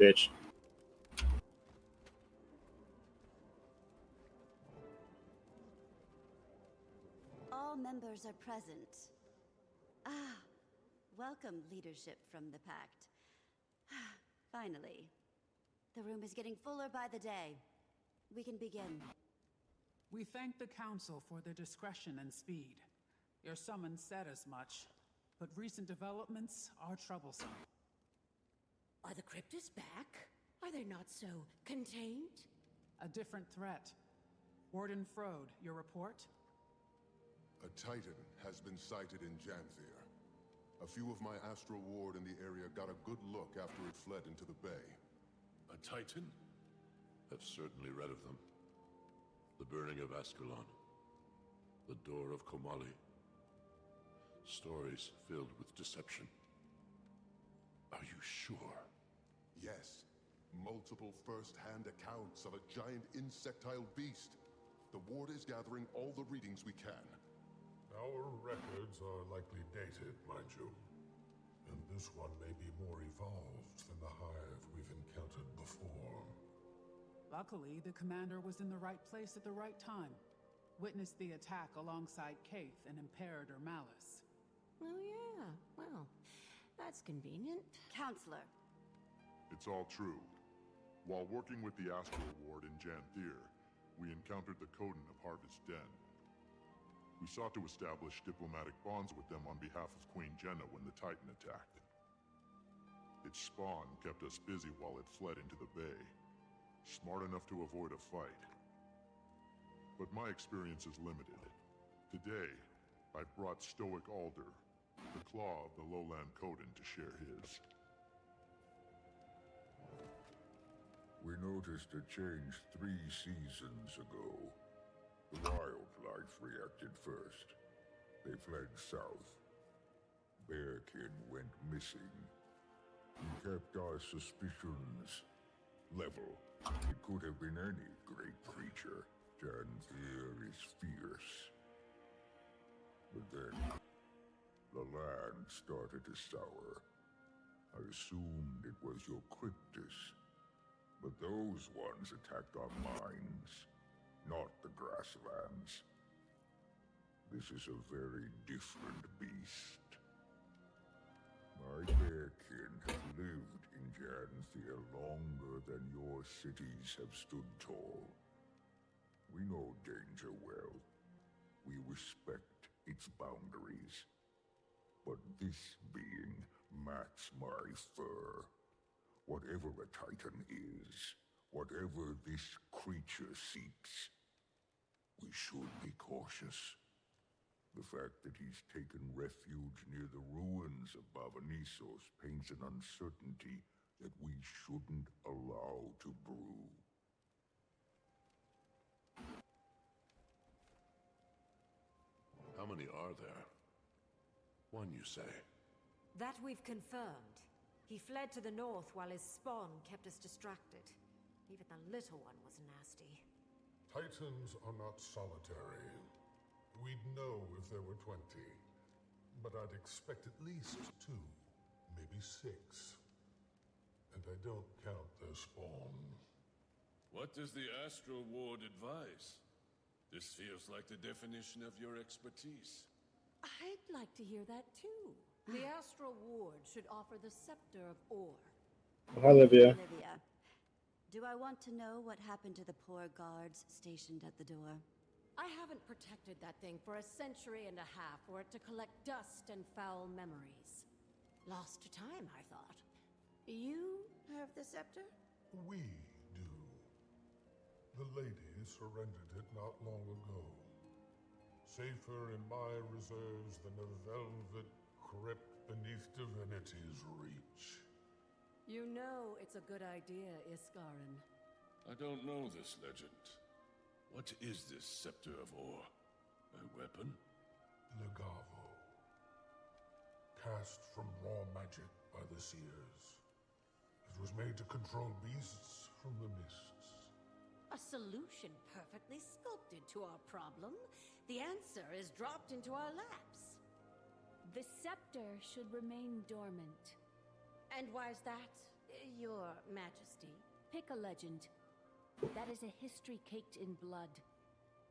Bitch. All members are present. Ah, welcome leadership from the Pact. Finally. The room is getting fuller by the day. We can begin. We thank the Council for their discretion and speed. Your summons said as much, but recent developments are troublesome. Are the Cryptids back? Are they not so contained? A different threat. Warden Frode, your report? A Titan has been sighted in Janthir. A few of my Astral Ward in the area got a good look after it fled into the bay. A Titan? I've certainly read of them. The burning of Ascalon. The door of Komali. Stories filled with deception. Are you sure? Yes. Multiple first-hand accounts of a giant insectile beast. The Ward is gathering all the readings we can. Our records are likely dated, mind you. And this one may be more evolved than the hive we've encountered before. Luckily, the commander was in the right place at the right time. Witnessed the attack alongside Kaith and Imperator Malice. Oh yeah, well, that's convenient. Counselor. It's all true. While working with the Astral Ward in Janthir, we encountered the Coden of Harvest Den. We sought to establish diplomatic bonds with them on behalf of Queen Jenna when the Titan attacked. Its spawn kept us busy while it fled into the bay. Smart enough to avoid a fight. But my experience is limited. Today, I've brought Stoic Alder, the claw of the lowland Coden, to share his. We noticed a change 3 seasons ago. The wildlife reacted first. They fled south. Bearkin went missing. We kept our suspicions level. It could have been any great creature. Janthir is fierce. But then, the land started to sour. I assumed it was your cryptus. But those ones attacked our mines, not the grasslands. This is a very different beast. My bearkin have lived in Janthir longer than your cities have stood tall. We know danger well. We respect its boundaries. But this being mats my fur. Whatever a Titan is, whatever this creature seeks, we should be cautious. The fact that he's taken refuge near the ruins of Bavanisos paints an uncertainty that we shouldn't allow to brew. How many are there? One, you say? That we've confirmed. He fled to the north while his spawn kept us distracted. Even the little one was nasty. Titans are not solitary. We'd know if there were 20. But I'd expect at least 2, maybe 6. And I don't count their spawn. What does the Astral Ward advise? This feels like the definition of your expertise. I'd like to hear that too. The Astral Ward should offer the Scepter of Ore. Hi, Olivia. Olivia, do I want to know what happened to the poor guards stationed at the door? I haven't protected that thing for a century and a half for it to collect dust and foul memories. Lost to time, I thought. You have the scepter? We do. The lady surrendered it not long ago. Safer in my reserves than a velvet crypt beneath divinity's reach. You know it's a good idea, Iskarin. I don't know this legend. What is this Scepter of Ore? A weapon? Legavo. Cast from raw magic by the seers. It was made to control beasts from the mists. A solution perfectly sculpted to our problem. The answer is dropped into our laps. The scepter should remain dormant. And why's that, Your Majesty? Pick a legend. That is a history caked in blood.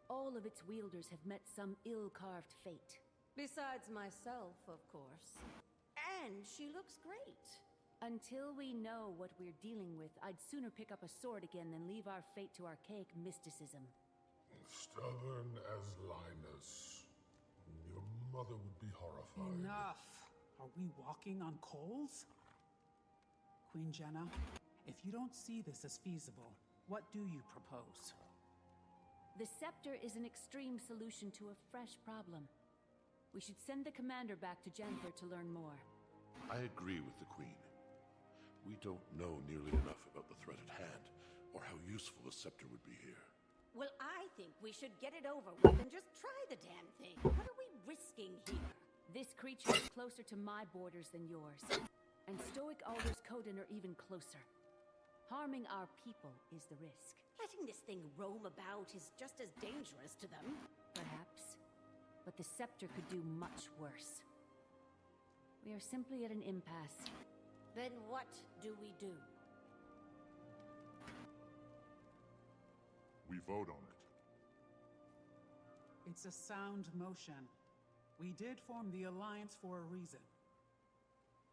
All of its wielders have met some ill-carved fate. Besides myself, of course. And she looks great. Until we know what we're dealing with, I'd sooner pick up a sword again than leave our fate to archaic mysticism. Stubborn as Linus. Your mother would be horrified. Enough! Are we walking on coals? Queen Jenna, if you don't see this as feasible, what do you propose? The scepter is an extreme solution to a fresh problem. We should send the commander back to Janthir to learn more. I agree with the Queen. We don't know nearly enough about the threat at hand, or how useful a scepter would be here. Well, I think we should get it over with and just try the damn thing. What are we risking here? This creature is closer to my borders than yours. And Stoic Alder's Coden are even closer. Harming our people is the risk. Letting this thing roam about is just as dangerous to them. Perhaps. But the scepter could do much worse. We are simply at an impasse. Then what do we do? We vote on it. It's a sound motion. We did form the Alliance for a reason.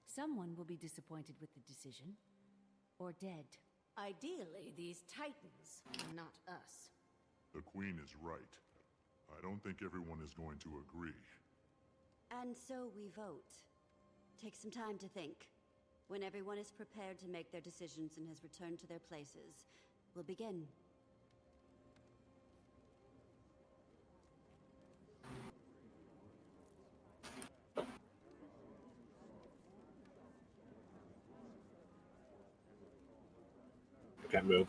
Someone will be disappointed with the decision. Or dead. Ideally, these Titans are not us. The Queen is right. I don't think everyone is going to agree. And so we vote. Take some time to think. When everyone is prepared to make their decisions and has returned to their places, we'll begin. I can't move.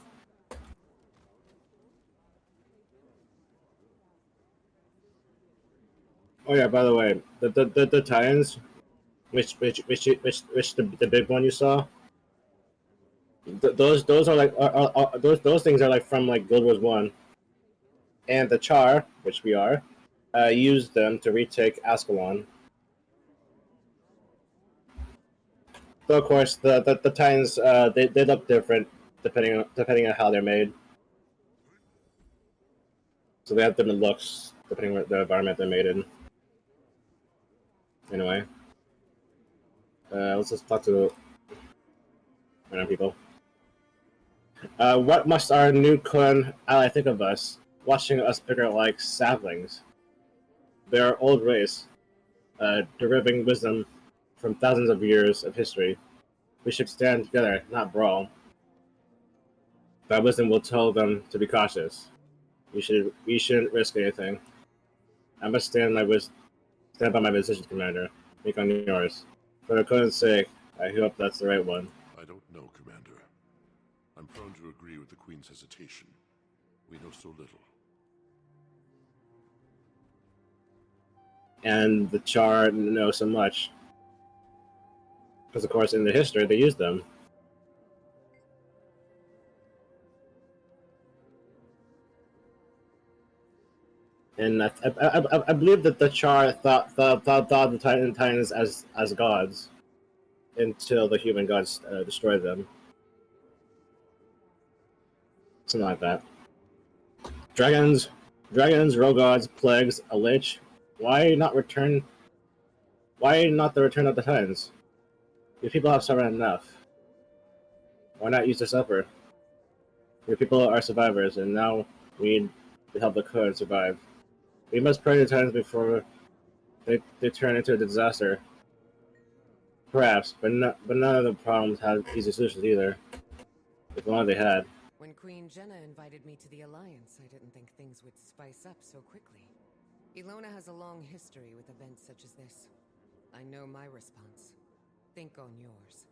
Oh yeah, by the way, the Titans, the big one you saw, those are like those things are like from like Guild Wars 1, and the Char, which we are, used them to retake Ascalon. But of course, the Titans they look different depending on how they're made. So they have different looks depending on the environment they're made in. Anyway, let's just talk to random people. What must our new Kun ally think of us, watching us bicker like saplings? They're our old race, deriving wisdom from thousands of years of history. We should stand together, not brawl. That wisdom will tell them to be cautious. We shouldn't risk anything. I must stand by my decision, Commander. Make on yours. For the Kun's sake, I hope that's the right one. I don't know, Commander. I'm prone to agree with the Queen's hesitation. We know so little. And the Char know so much. Because, of course, in the history, they used them. And I believe that the Char thought the Titans as gods until the human gods destroyed them. Something like that. Dragons, rogods, plagues, a lich. Why not the return of the Titans? Your people have suffered enough. Why not use the supper? Your people are survivors, and now we need to help the Kun survive. We must pray the Titans before they turn into a disaster. Perhaps, but none of the problems had easy solutions either. If only they had. When Queen Jenna invited me to the Alliance, I didn't think things would spice up so quickly. Ilona has a long history with events such as this. I know my response. Think on yours.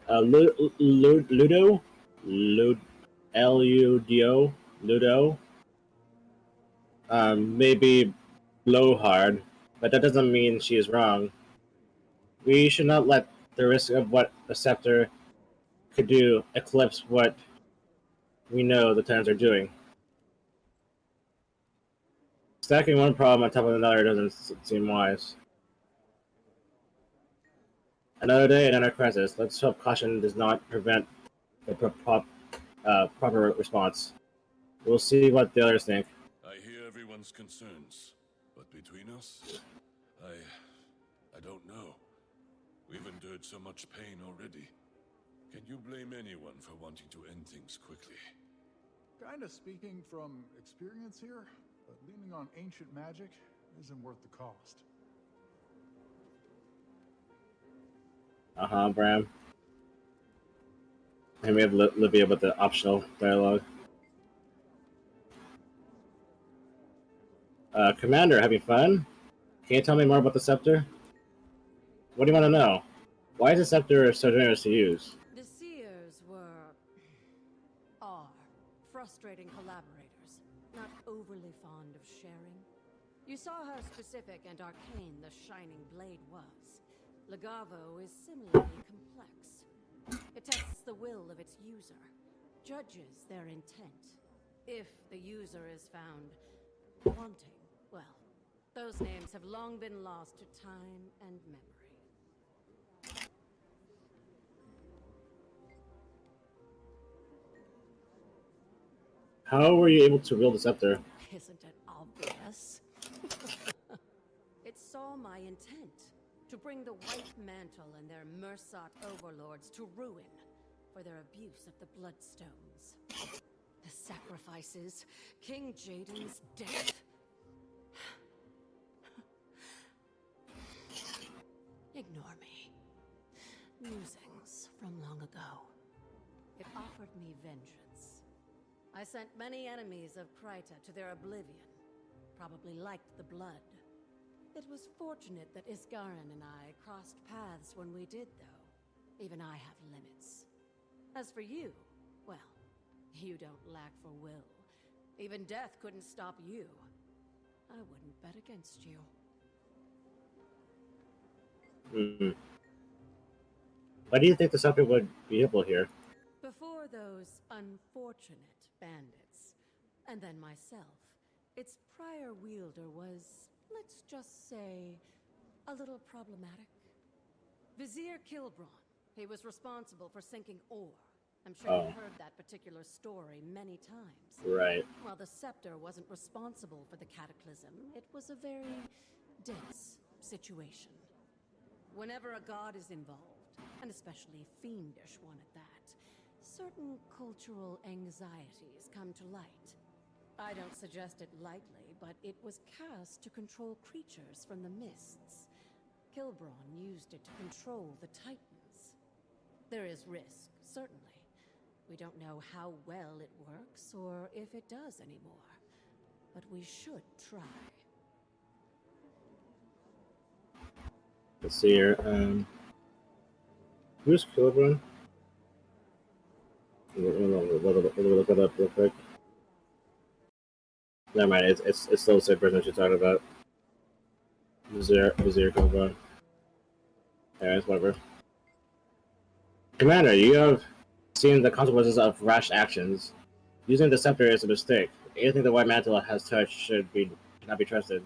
Ludo? Ludo? Ludo? Maybe blowhard, but that doesn't mean she is wrong. We should not let the risk of what the scepter could do eclipse what we know the Titans are doing. Stacking one problem on top of another doesn't seem wise. Another day, another crisis. Let's hope caution does not prevent the proper response. We'll see what the others think. I hear everyone's concerns, but between us, I don't know. We've endured so much pain already. Can you blame anyone for wanting to end things quickly? Kinda speaking from experience here, but leaning on ancient magic isn't worth the cost. Bram. And we have Livia with the optional dialogue. Commander, having fun? Can you tell me more about the scepter? What do you want to know? Why is the scepter so generous to use? The Seers are frustrating collaborators, not overly fond of sharing. You saw how specific and arcane the Shining Blade was. Legavo is similarly complex. It tests the will of its user, judges their intent. If the user is found wanting, well, those names have long been lost to time and memory. How were you able to wield the scepter? Isn't it obvious? It saw my intent to bring the White Mantle and their Mursat overlords to ruin for their abuse of the Bloodstones. The sacrifices, King Jaden's death. be vengeance. I sent many enemies of Kryta to their oblivion. Probably liked the blood. It was fortunate that Iskarin and I crossed paths when we did, though. Even I have limits. As for you, well, you don't lack for will. Even death couldn't stop you. I wouldn't bet against you. Why do you think the scepter would be able here? Before those unfortunate bandits, and then myself, its prior wielder was, let's just say, a little problematic. Vizier Kilbraun. He was responsible for sinking ore. I'm sure you've heard that particular story many times. Right. While the scepter wasn't responsible for the cataclysm, it was a very dense situation. Whenever a god is involved, and especially a fiendish one at that, certain cultural anxieties come to light. I don't suggest it lightly, but it was cast to control creatures from the mists. Kilbraun used it to control the Titans. There is risk, certainly. We don't know how well it works, or if it does anymore. But we should try. Let's see here. Who's Kilburn? Look it up real quick. Never mind. It's still the same person she's talking about. Vizier Kilburn. Yeah, it's whatever. Commander, you have seen the consequences of rash actions. Using the scepter is a mistake. Anything the White Mantle has touched cannot be trusted.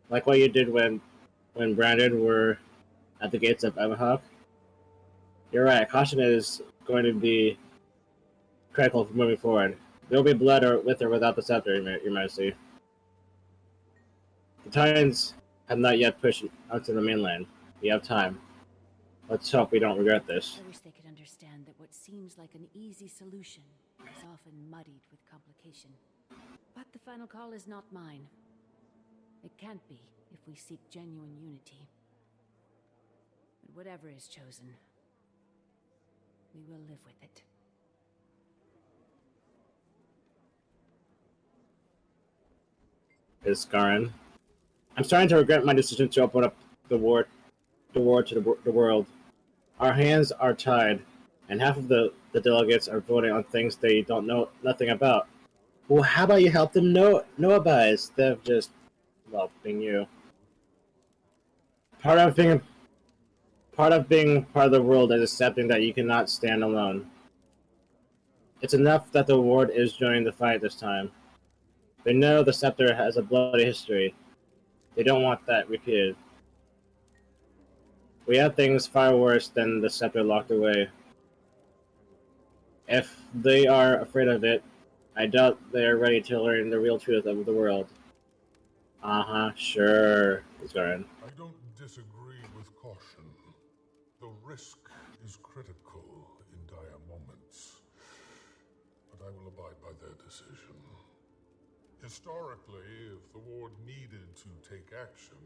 Like what you did when Brandon were at the gates of Ebonhawk. You're right. Caution is going to be critical for moving forward. There will be blood with or without the scepter, Your Majesty. The Titans have not yet pushed onto the mainland. We have time. Let's hope we don't regret this. I wish they could understand that what seems like an easy solution is often muddied with complication. But the final call is not mine. It can't be if we seek genuine unity. But whatever is chosen, we will live with it. Iskarin. I'm starting to regret my decision to open up the war to the world. Our hands are tied, and half of the delegates are voting on things they don't know nothing about. Well, how about you help them know about it instead of just, well, being you. Part of being part of the world is accepting that you cannot stand alone. It's enough that the Ward is joining the fight this time. They know the Scepter has a bloody history. They don't want that repeated. We have things far worse than the Scepter locked away. If they are afraid of it, I doubt they are ready to learn the real truth of the world. Sure, Zarin. I don't disagree with caution. The risk is critical in dire moments. But I will abide by their decision. Historically, if the Ward needed to take action,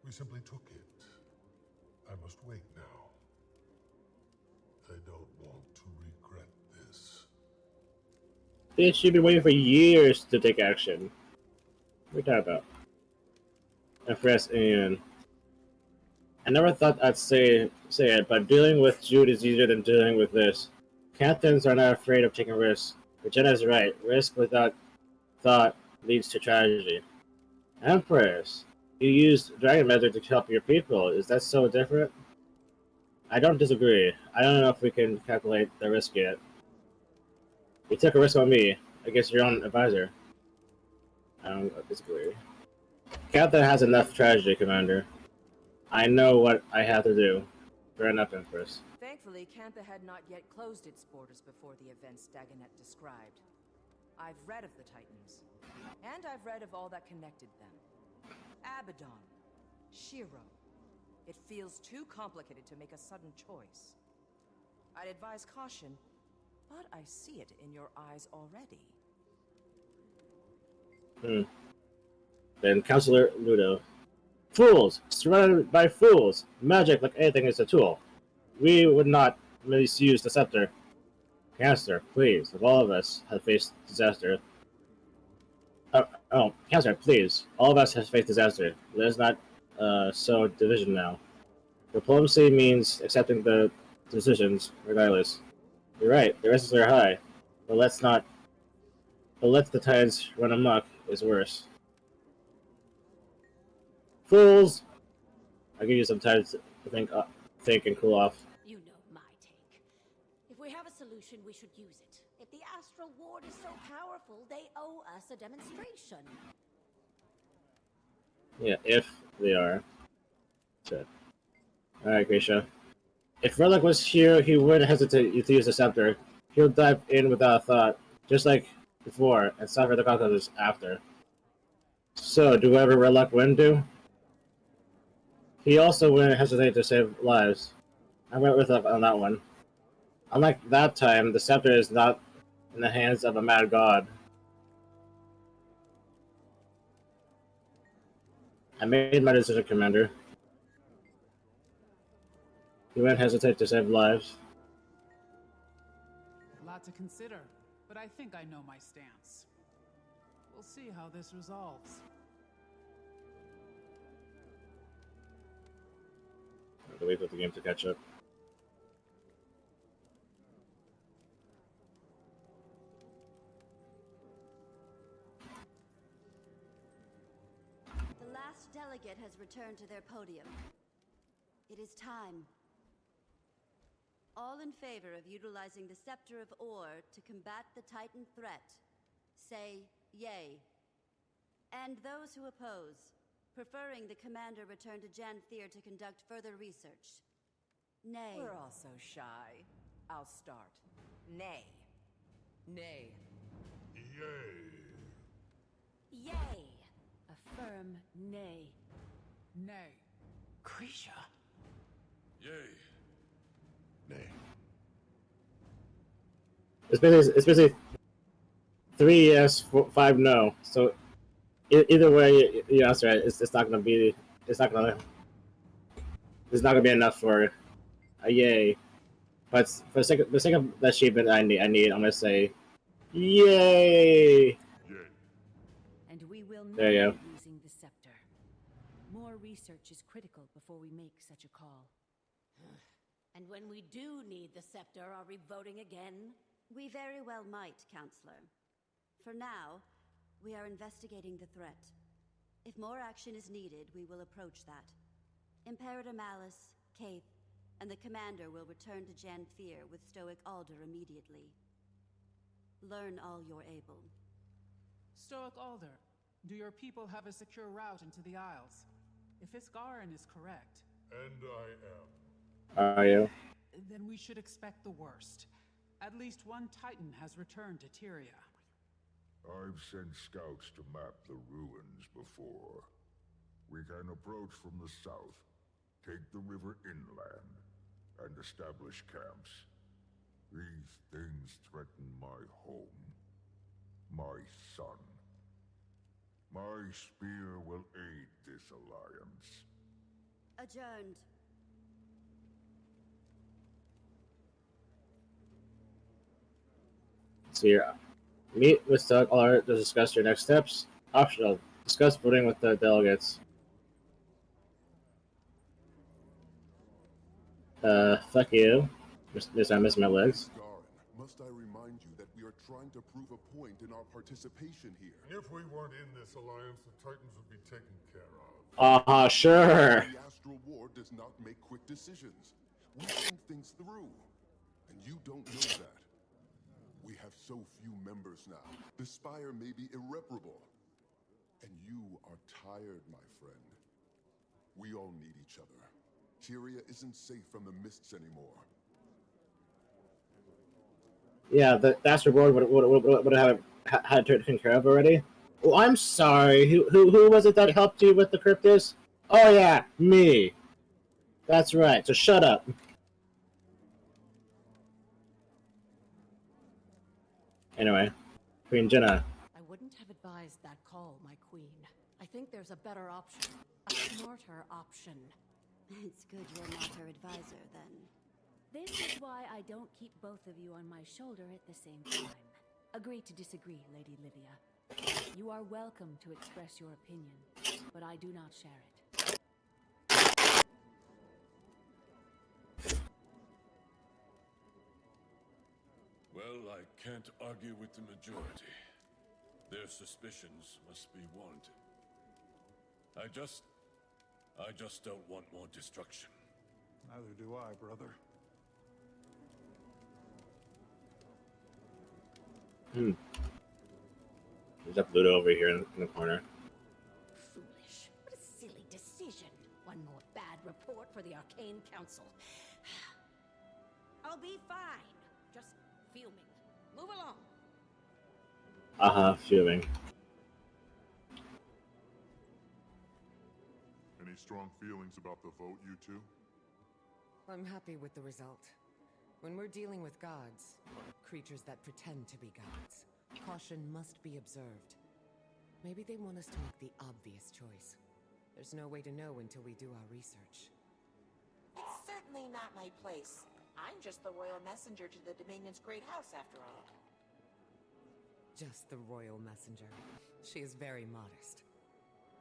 we simply took it. I must wait now. I don't want to regret this. They should be waiting for years to take action. What are you talking about? Impress Ian. I never thought I'd say it, but dealing with Jude is easier than dealing with this. Captains are not afraid of taking risks. Regina is right. Risk without thought leads to tragedy. Empress, you used dragon method to help your people. Is that so different? I don't disagree. I don't know if we can calculate the risk yet. You took a risk on me against your own advisor. I don't disagree. Captain has enough tragedy, Commander. I know what I have to do. Fair enough, Empress. Thankfully, Cantha had not yet closed its borders before the events Dagonet described. I've read of the Titans, and I've read of all that connected them. Abaddon, Shiro. It feels too complicated to make a sudden choice. I'd advise caution, but I see it in your eyes already. Then Counselor Ludo. Fools! Surrounded by fools! Magic, like anything, is a tool. We would not misuse the scepter. Counselor, please. If all of us have faced disaster, Counselor, please. All of us have faced disaster. Let us not sow division now. Diplomacy means accepting the decisions, regardless. You're right. The risks are high, but let's not. But let the tides run amok is worse. Fools! I'll give you some time to think and cool off. You know my take. If we have a solution, we should use it. If the Astral Ward is so powerful, they owe us a demonstration. Yeah, if they are. Alright, Grisha. If Relic was here, he wouldn't hesitate to use the scepter. He'll dive in without a thought, just like before, and suffer the consequences after. So, do whatever Relic wouldn't do? He also wouldn't hesitate to save lives. I went with him on that one. Unlike that time, the scepter is not in the hands of a mad god. I made my decision, Commander. He wouldn't hesitate to save lives. A lot to consider, but I think I know my stance. We'll see how this resolves. I have to wait for the game to catch up. The last delegate has returned to their podium. It is time. All in favor of utilizing the Scepter of Ore to combat the Titan threat, say yay. And those who oppose, preferring the commander return to Janthir to conduct further research, nay. We're all so shy. I'll start. Nay. Nay. Yay! Yay! A firm nay. Nay. Grisha. Yay. Nay. It's basically 3 yes, 5 no. So either way, you answer it. It's not gonna be. It's not gonna be enough for a yay. But for the sake of the achievement I need, I'm gonna say yay. Yay. And we will not There you be go. using the scepter. More research is critical before we make such a call. And when we do need the scepter, are we voting again? We very well might, Counselor. For now, we are investigating the threat. If more action is needed, we will approach that. Imperator Malice, Kaith, and the Commander will return to Janthir with Stoic Alder immediately. Learn all you're able. Stoic Alder, do your people have a secure route into the Isles? If Iskarin is correct, And I am. Are you? then we should expect the worst. At least one Titan has returned to Tyria. I've sent scouts to map the ruins before. We can approach from the south, take the river inland, and establish camps. These things threaten my home, my son. My spear will aid this alliance. Adjourned. So you meet with Doug Allard to discuss your next steps. Optional. Discuss voting with the delegates. Fuck you. Miss, I miss my legs. Garen, must I remind you that we are trying to prove a point in our participation here? If we weren't in this alliance, the Titans would be taken care of. Sure. The Astral Ward does not make quick decisions. We think things through. And you don't know that. We have so few members now. The Spire may be irreparable. And you are tired, my friend. We all need each other. Tyria isn't safe from the mists anymore. Yeah, the Astral Board would have had to taken care of already. Oh, I'm sorry. Who was it that helped you with the Cryptus? Oh yeah, me. That's right. So shut up. Anyway, Queen Jenna. I wouldn't have advised that call, my queen. I think there's a better option. A smarter option. It's good you're not her advisor, then. This is why I don't keep both of you on my shoulder at the same time. Agree to disagree, Lady Livia. You are welcome to express your opinion, but I do not share it. Well, I can't argue with the majority. Their suspicions must be warranted. I just don't want more destruction. Neither do I, brother. There's a Pluto over here in the corner. Foolish. What a silly decision. One more bad report for the Arcane Council. I'll be fine. Just fuming. Move along. Fuming. Any strong feelings about the vote, you two? I'm happy with the result. When we're dealing with gods, creatures that pretend to be gods, caution must be observed. Maybe they want us to make the obvious choice. There's no way to know until we do our research. It's certainly not my place. I'm just the royal messenger to the Dominion's great house, after all. Just the royal messenger. She is very modest.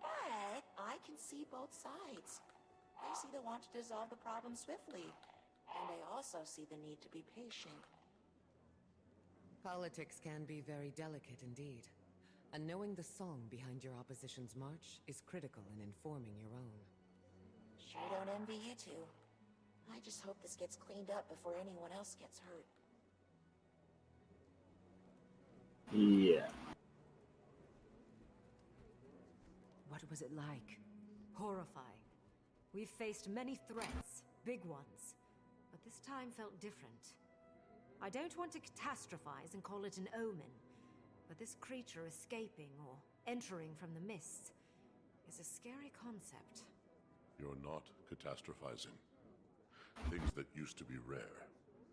But I can see both sides. I see the want to dissolve the problem swiftly. And I also see the need to be patient. Politics can be very delicate indeed. And knowing the song behind your opposition's march is critical in informing your own. Sure don't envy you two. I just hope this gets cleaned up before anyone else gets hurt. Yeah. What was it like? Horrifying. We've faced many threats, big ones, but this time felt different. I don't want to catastrophize and call it an omen, but this creature escaping or entering from the mists is a scary concept. You're not catastrophizing. Things that used to be rare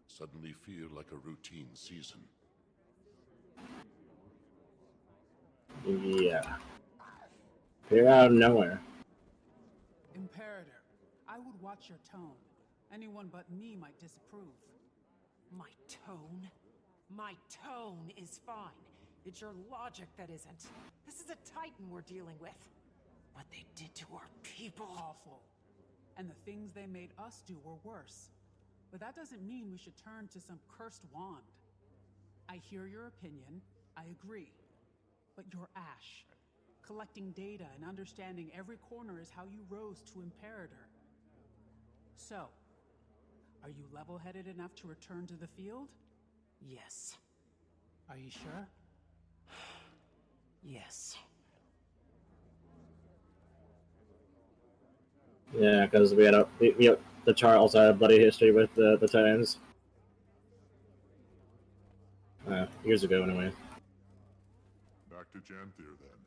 suddenly feel like a routine season. Yeah. They're out of nowhere. Imperator, I would watch your tone. Anyone but me might disapprove. My tone? My tone is fine. It's your logic that isn't. This is a Titan we're dealing with. What they did to our people. Awful. And the things they made us do were worse. But that doesn't mean we should turn to some cursed wand. I hear your opinion. I agree. But you're Ash. Collecting data and understanding every corner is how you rose to Imperator. So, are you level-headed enough to return to the field? Yes. Are you sure? Yes. Yeah, because we had the chart also had a bloody history with the Titans. Years ago, anyway. Back to Janthir, then.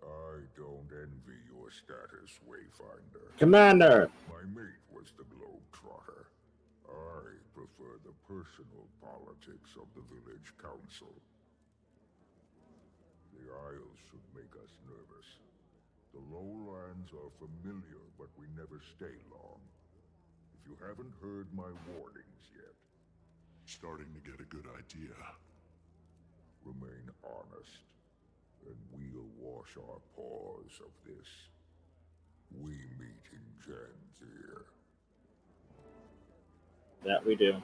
I don't envy your status, Wayfinder. Commander! My mate was the Globetrotter. I prefer the personal politics of the village council. The Isles should make us nervous. The lowlands are familiar, but we never stay long. If you haven't heard my warnings yet, starting to get a good idea. Remain honest, and we'll wash our paws of this. We meet in Janthir. That we do.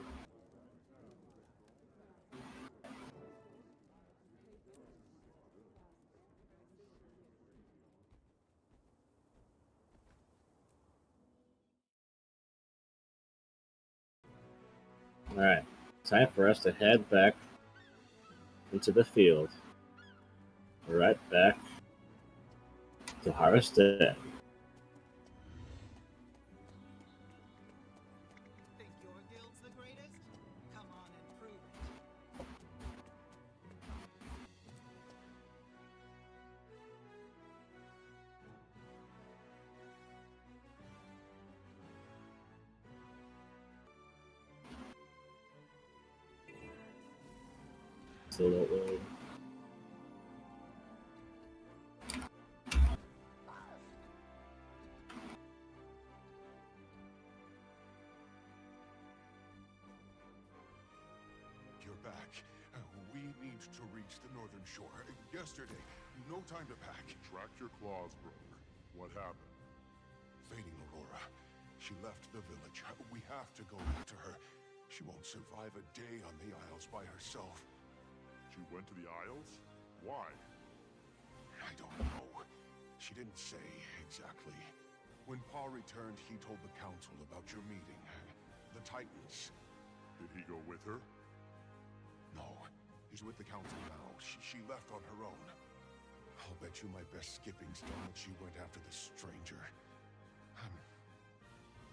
Alright, time for us to head back into the field. Right back to Harvested. Think your guild's the greatest? Come on and prove it. Absolutely. shore. Yesterday. No time to pack. Tractor claws broke. What happened? Fading Aurora. She left the village. We have to go after her. She won't survive a day on the Isles by herself. She went to the Isles? Why? I don't know. She didn't say exactly. When Pa returned, he told the council about your meeting. The Titans. Did he go with her? No. He's with the council now. She left on her own. I'll bet you my best skipping's done that she went after the stranger.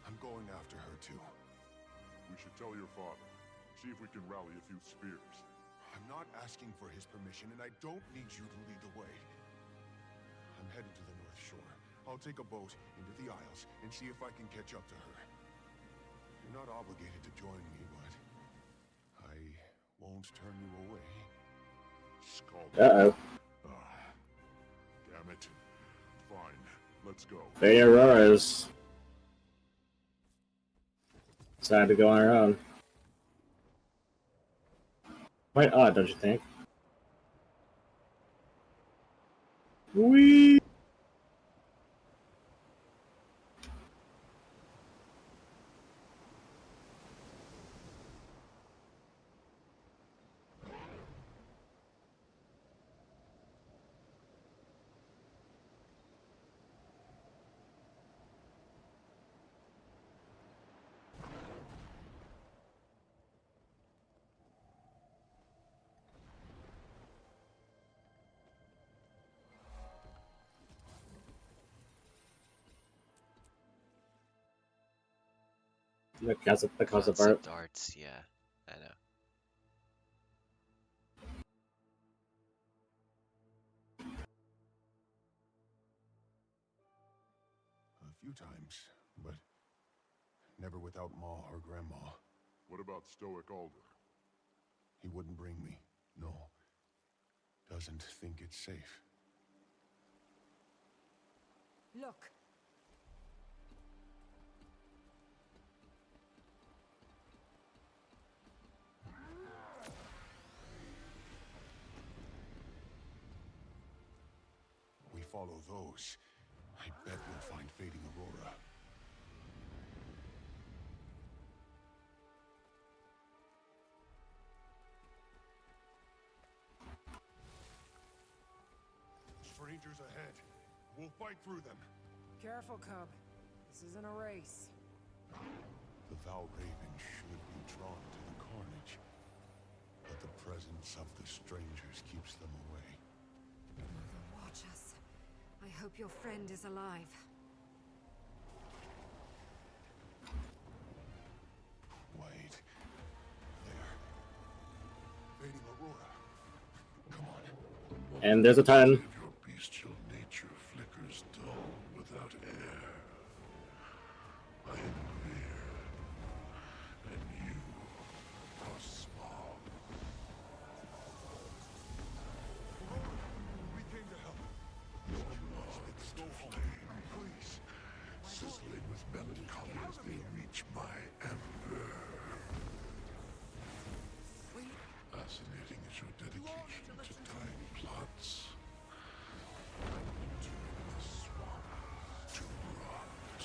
I'm going after her too. We should tell your father. See if we can rally a few spears. I'm not asking for his permission, and I don't need you to lead the way. I'm headed to the North Shore. I'll take a boat into the Isles and see if I can catch up to her. You're not obligated to join me, but I won't turn you away. Skull. Uh-oh. Damn it. Fine. Let's go. Fading Aurora's decided to go on her own. Quite odd, don't you think? Whee! Because of art. Concept arts, yeah, I know. A few times, but never without Ma or Grandma. What about Stoic Alder? He wouldn't bring me. No. Doesn't think it's safe. Look. We follow those. I bet we'll find Fading Aurora. Strangers ahead. We'll fight through them. Careful, Cub. This isn't a race. The Val Raven should be drawn to the carnage, but the presence of the strangers keeps them away. Mother, watch us. I hope your friend is alive. Wait. There. Fading Aurora. Come on. And there's a ton. Your bestial nature flickers dull without air. I am clear, and you are small. We came to help. Let's go flame, please. Sizzling with melancholy as they reach my ember. Fascinating is your dedication to time plots. Turn the swamp to rot.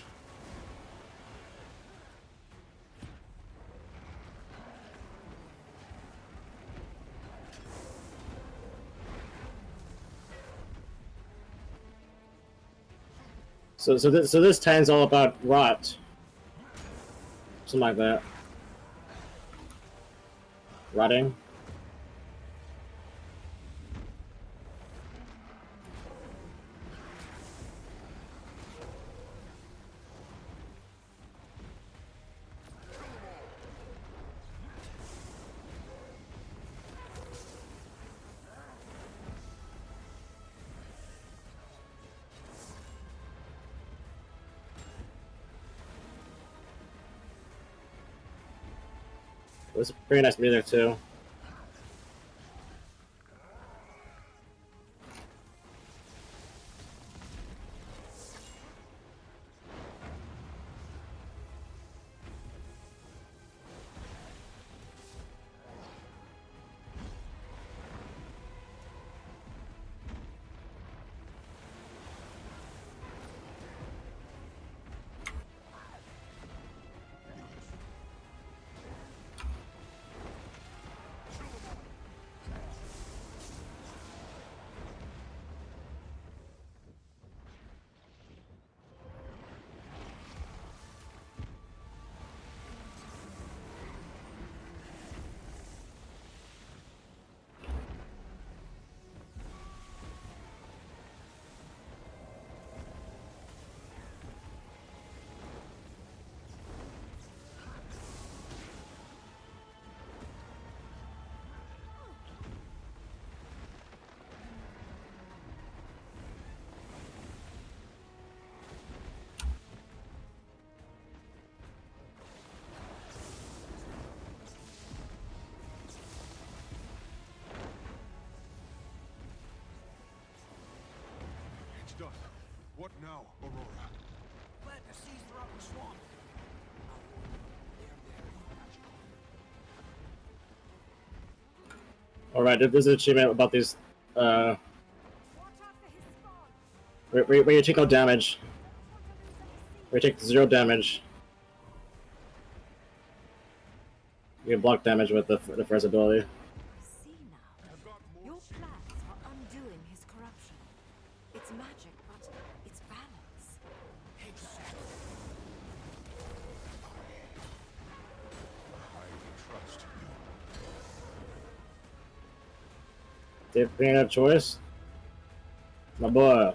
So this time's all about rot. Something like that. Rotting. It was pretty nice music too. done. What now, Aurora? Glad to seize throughout the swamp. Alright, there's an achievement about these, where you take no damage. Where you take 0 damage. You can block damage with the first ability. See now, your plans are undoing his corruption. It's magic, but it's balance. I trust you. If you ain't a choice, my boy.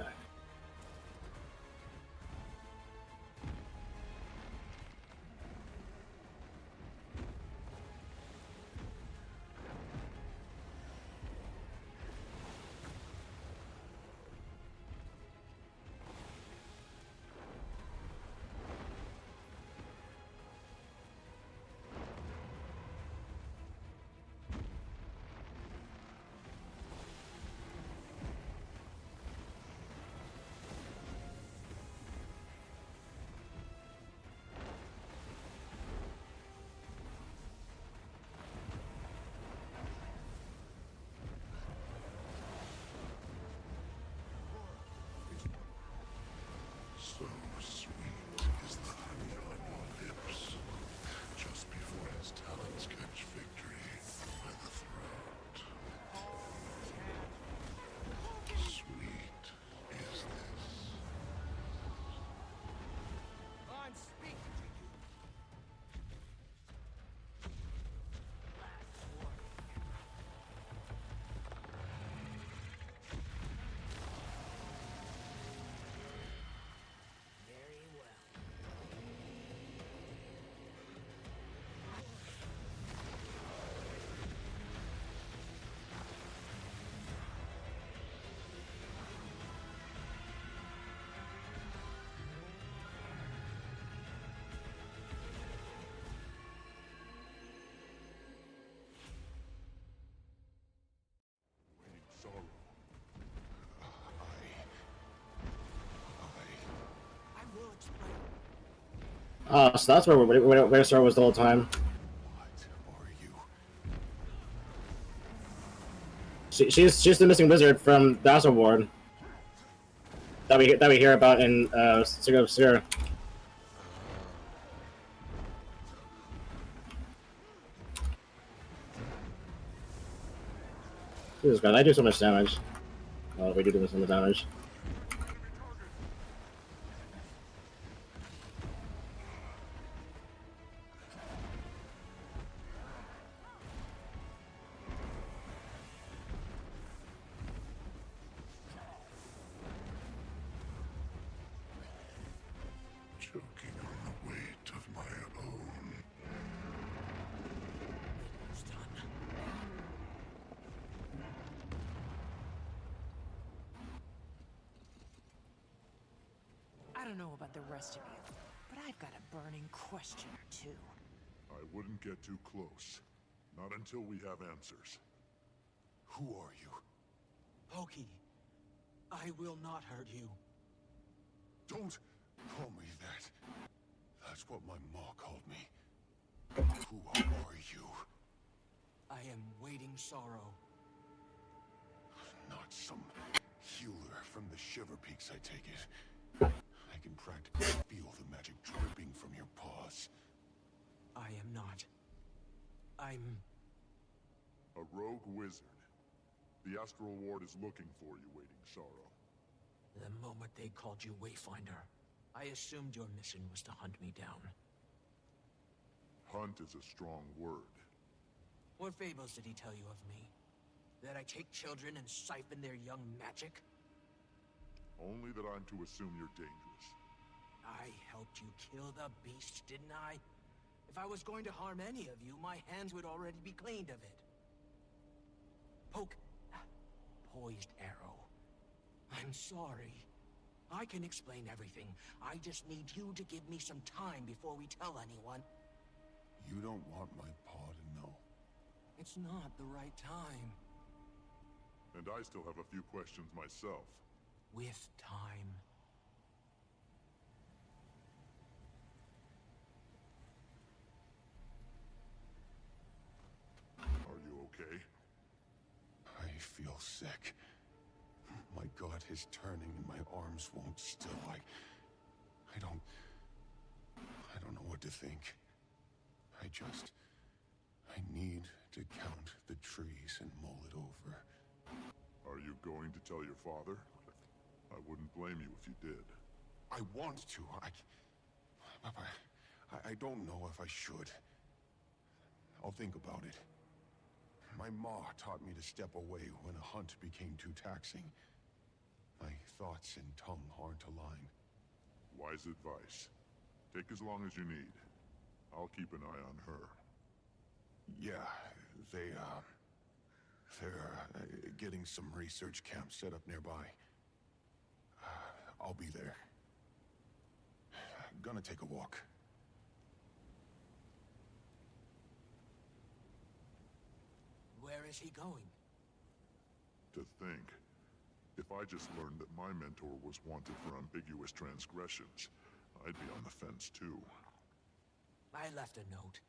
So sweet is the honey on your lips, just before his talons catch victory by the throat. Sweet is this. I'm speaking to you. Last warning. Very well. Sorrow. I will explain. So that's where Star was the whole time. She's the missing wizard from the Astral Ward that we hear about in Cigar of Sierra. Jesus God, I do so much damage. Oh, we do so much damage. Choking on the weight of my own. Almost done. I don't know about the rest of you, but I've got a burning question or two. I wouldn't get too close. Not until we have answers. Who are you? Pokey, I will not hurt you. Don't call me that. That's what my ma called me. Who are you? I am waiting sorrow. Not some healer from the Shiver Peaks, I take it. I can practically feel the magic dripping from your paws. I am not. I'm... A rogue wizard. The Astral Ward is looking for you, Waiting Sorrow. The moment they called you Wayfinder, I assumed your mission was to hunt me down. Hunt is a strong word. What fables did he tell you of me? That I take children and siphon their young magic? Only that I'm to assume you're dangerous. I helped you kill the beast, didn't I? If I was going to harm any of you, my hands would already be cleaned of it. Poised arrow. I'm sorry. I can explain everything. I just need you to give me some time before we tell anyone. You don't want my paw to know. It's not the right time. And I still have a few questions myself. with time. Are you okay? I feel sick. My gut is turning and my arms won't still. I don't know what to think. I need to count the trees and mull it over. Are you going to tell your father? I wouldn't blame you if you did. I want to. I don't know if I should. I'll think about it. My ma taught me to step away when a hunt became too taxing. My thoughts and tongue aren't aligned. Wise advice. Take as long as you need. I'll keep an eye on her. Yeah, they're getting some research camps set up nearby. I'll be there. Gonna take a walk. Where is he going? To think, if I just learned that my mentor was wanted for ambiguous transgressions, I'd be on the fence too. I left a note.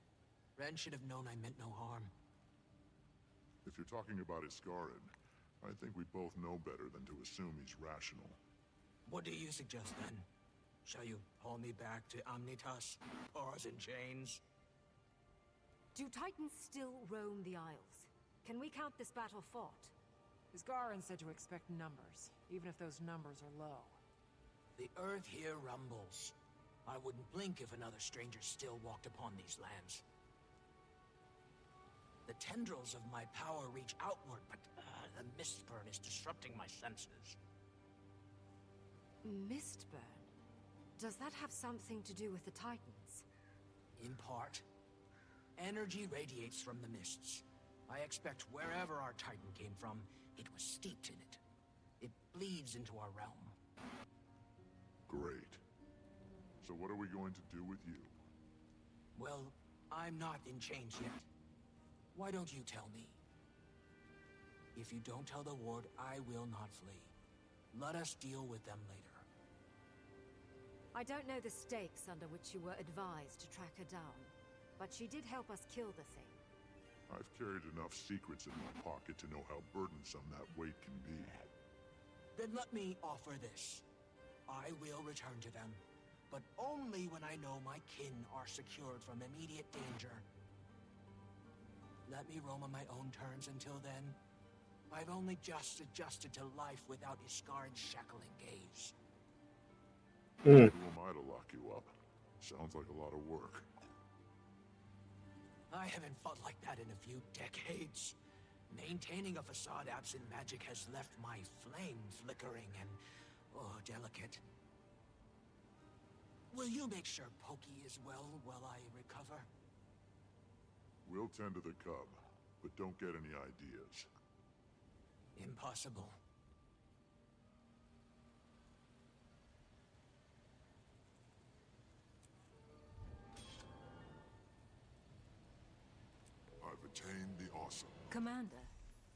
Ren should have known I meant no harm. If you're talking about Iskarin, I think we both know better than to assume he's rational. What do you suggest then? Shall you haul me back to Omnitas? Paws and chains? Do Titans still roam the Isles? Can we count this battle fought? Iskarin said to expect numbers, even if those numbers are low. The earth here rumbles. I wouldn't blink if another stranger still walked upon these lands. The tendrils of my power reach outward, but the mistburn is disrupting my senses. Mistburn? Does that have something to do with the Titans? In part. Energy radiates from the mists. I expect wherever our Titan came from, it was steeped in it. It bleeds into our realm. Great. So what are we going to do with you? Well, I'm not in chains yet. Why don't you tell me? If you don't tell the ward, I will not flee. Let us deal with them later. I don't know the stakes under which you were advised to track her down, but she did help us kill the thing. I've carried enough secrets in my pocket to know how burdensome that weight can be. Then let me offer this. I will return to them, but only when I know my kin are secured from immediate danger. Let me roam on my own terms until then. I've only just adjusted to life without Iskarin's shackling gaze. Who am I to lock you up? Sounds like a lot of work. I haven't fought like that in a few decades. Maintaining a facade absent magic has left my flame flickering and, delicate. Will you make sure Pokey is well while I recover? We'll tend to the cub, but don't get any ideas. Impossible. I've attained the awesome. Commander,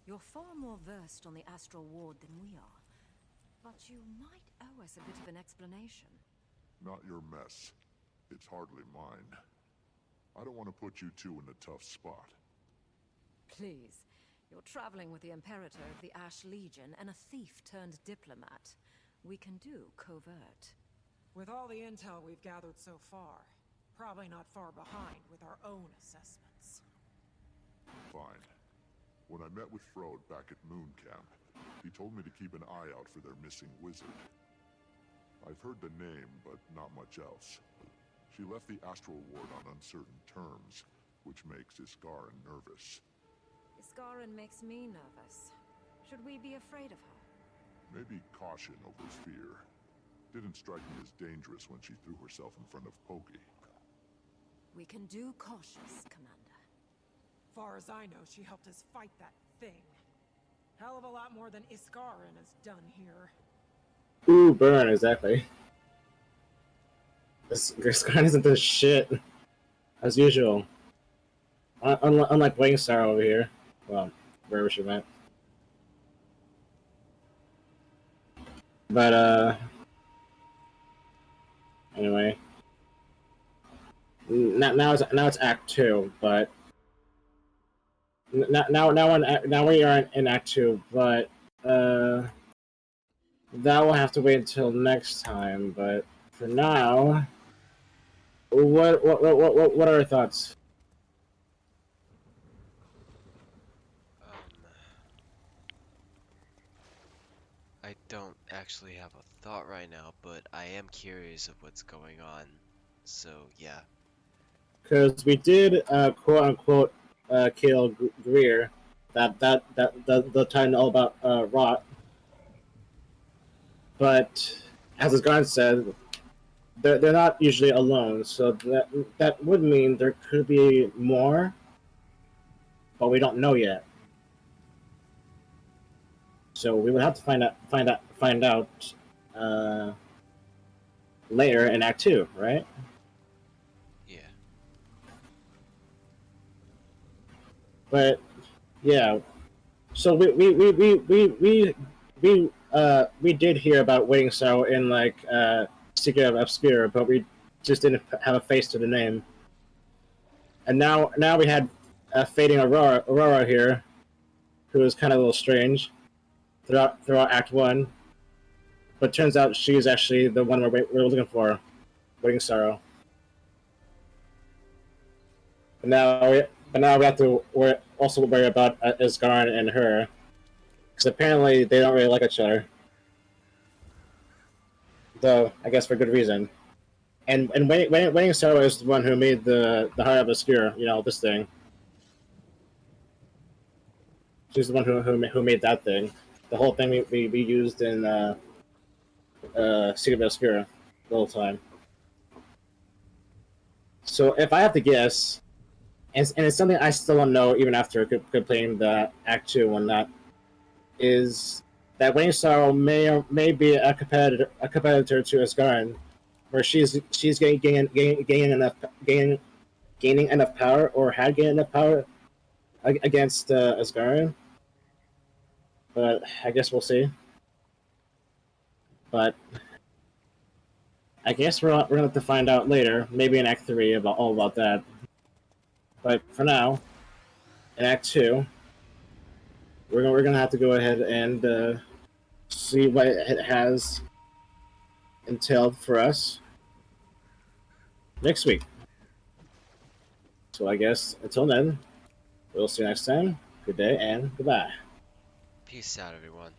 you're far more versed on the Astral Ward than we are. But you might owe us a bit of an explanation. Not your mess. It's hardly mine. I don't want to put you two in a tough spot. Please, you're traveling with the Imperator of the Ash Legion and a thief-turned-diplomat. We can do covert. With all the intel we've gathered so far, probably not far behind with our own assessments. Fine. When I met with Frode back at Moon Camp, he told me to keep an eye out for their missing wizard. I've heard the name, but not much else. She left the Astral Ward on uncertain terms, which makes Iskarin nervous. Iskarin makes me nervous. Should we be afraid of her? Maybe caution over fear. Didn't strike me as dangerous when she threw herself in front of Pokey. We can do cautious, Commander. Far as I know, she helped us fight that thing. Hell of a lot more than Iskarin has done here. Ooh, burn, exactly. This guy isn't this shit. As usual. Unlike Wing Star over here. Well, wherever she went. But anyway, now it's Act 2, but now we are in Act 2, but that will have to wait until next time. But for now, what are our thoughts? I don't actually have a thought right now, but I am curious of what's going on. So yeah. Because we did quote unquote kill Greer, the Titan all about rot. But as Asgard said, they're not usually alone, so that would mean there could be more, but we don't know yet. So we would have to find out uh, later in Act 2, right? Yeah. But yeah, so we did hear about Waiting Sorrow in like Secret of Obscure, but we just didn't have a face to the name. And now we had Fading Aurora here, who was kind of a little strange throughout Act 1, but turns out she's actually the one we're looking for, Waiting Sorrow. But now we have to also worry about Isgarn and her, because apparently they don't really like each other. Though I guess for good reason. And Waiting Sorrow is the one who made the Heart of Obscure, this thing. She's the one who made that thing. The whole thing we used in Secret of Obscure the whole time. So if I have to guess, and it's something I still don't know even after completing the Act 2 one, that is that Wayne Sorrow may be a competitor to Asgarn, where she's gaining enough power, or had gained enough power against Asgarn. But I guess we'll see. But I guess we're gonna have to find out later, maybe in Act 3, about that. But for now, in Act 2, we're gonna have to go ahead and see what it has entailed for us next week. So I guess until then, we'll see you next time. Good day and goodbye. Peace out, everyone.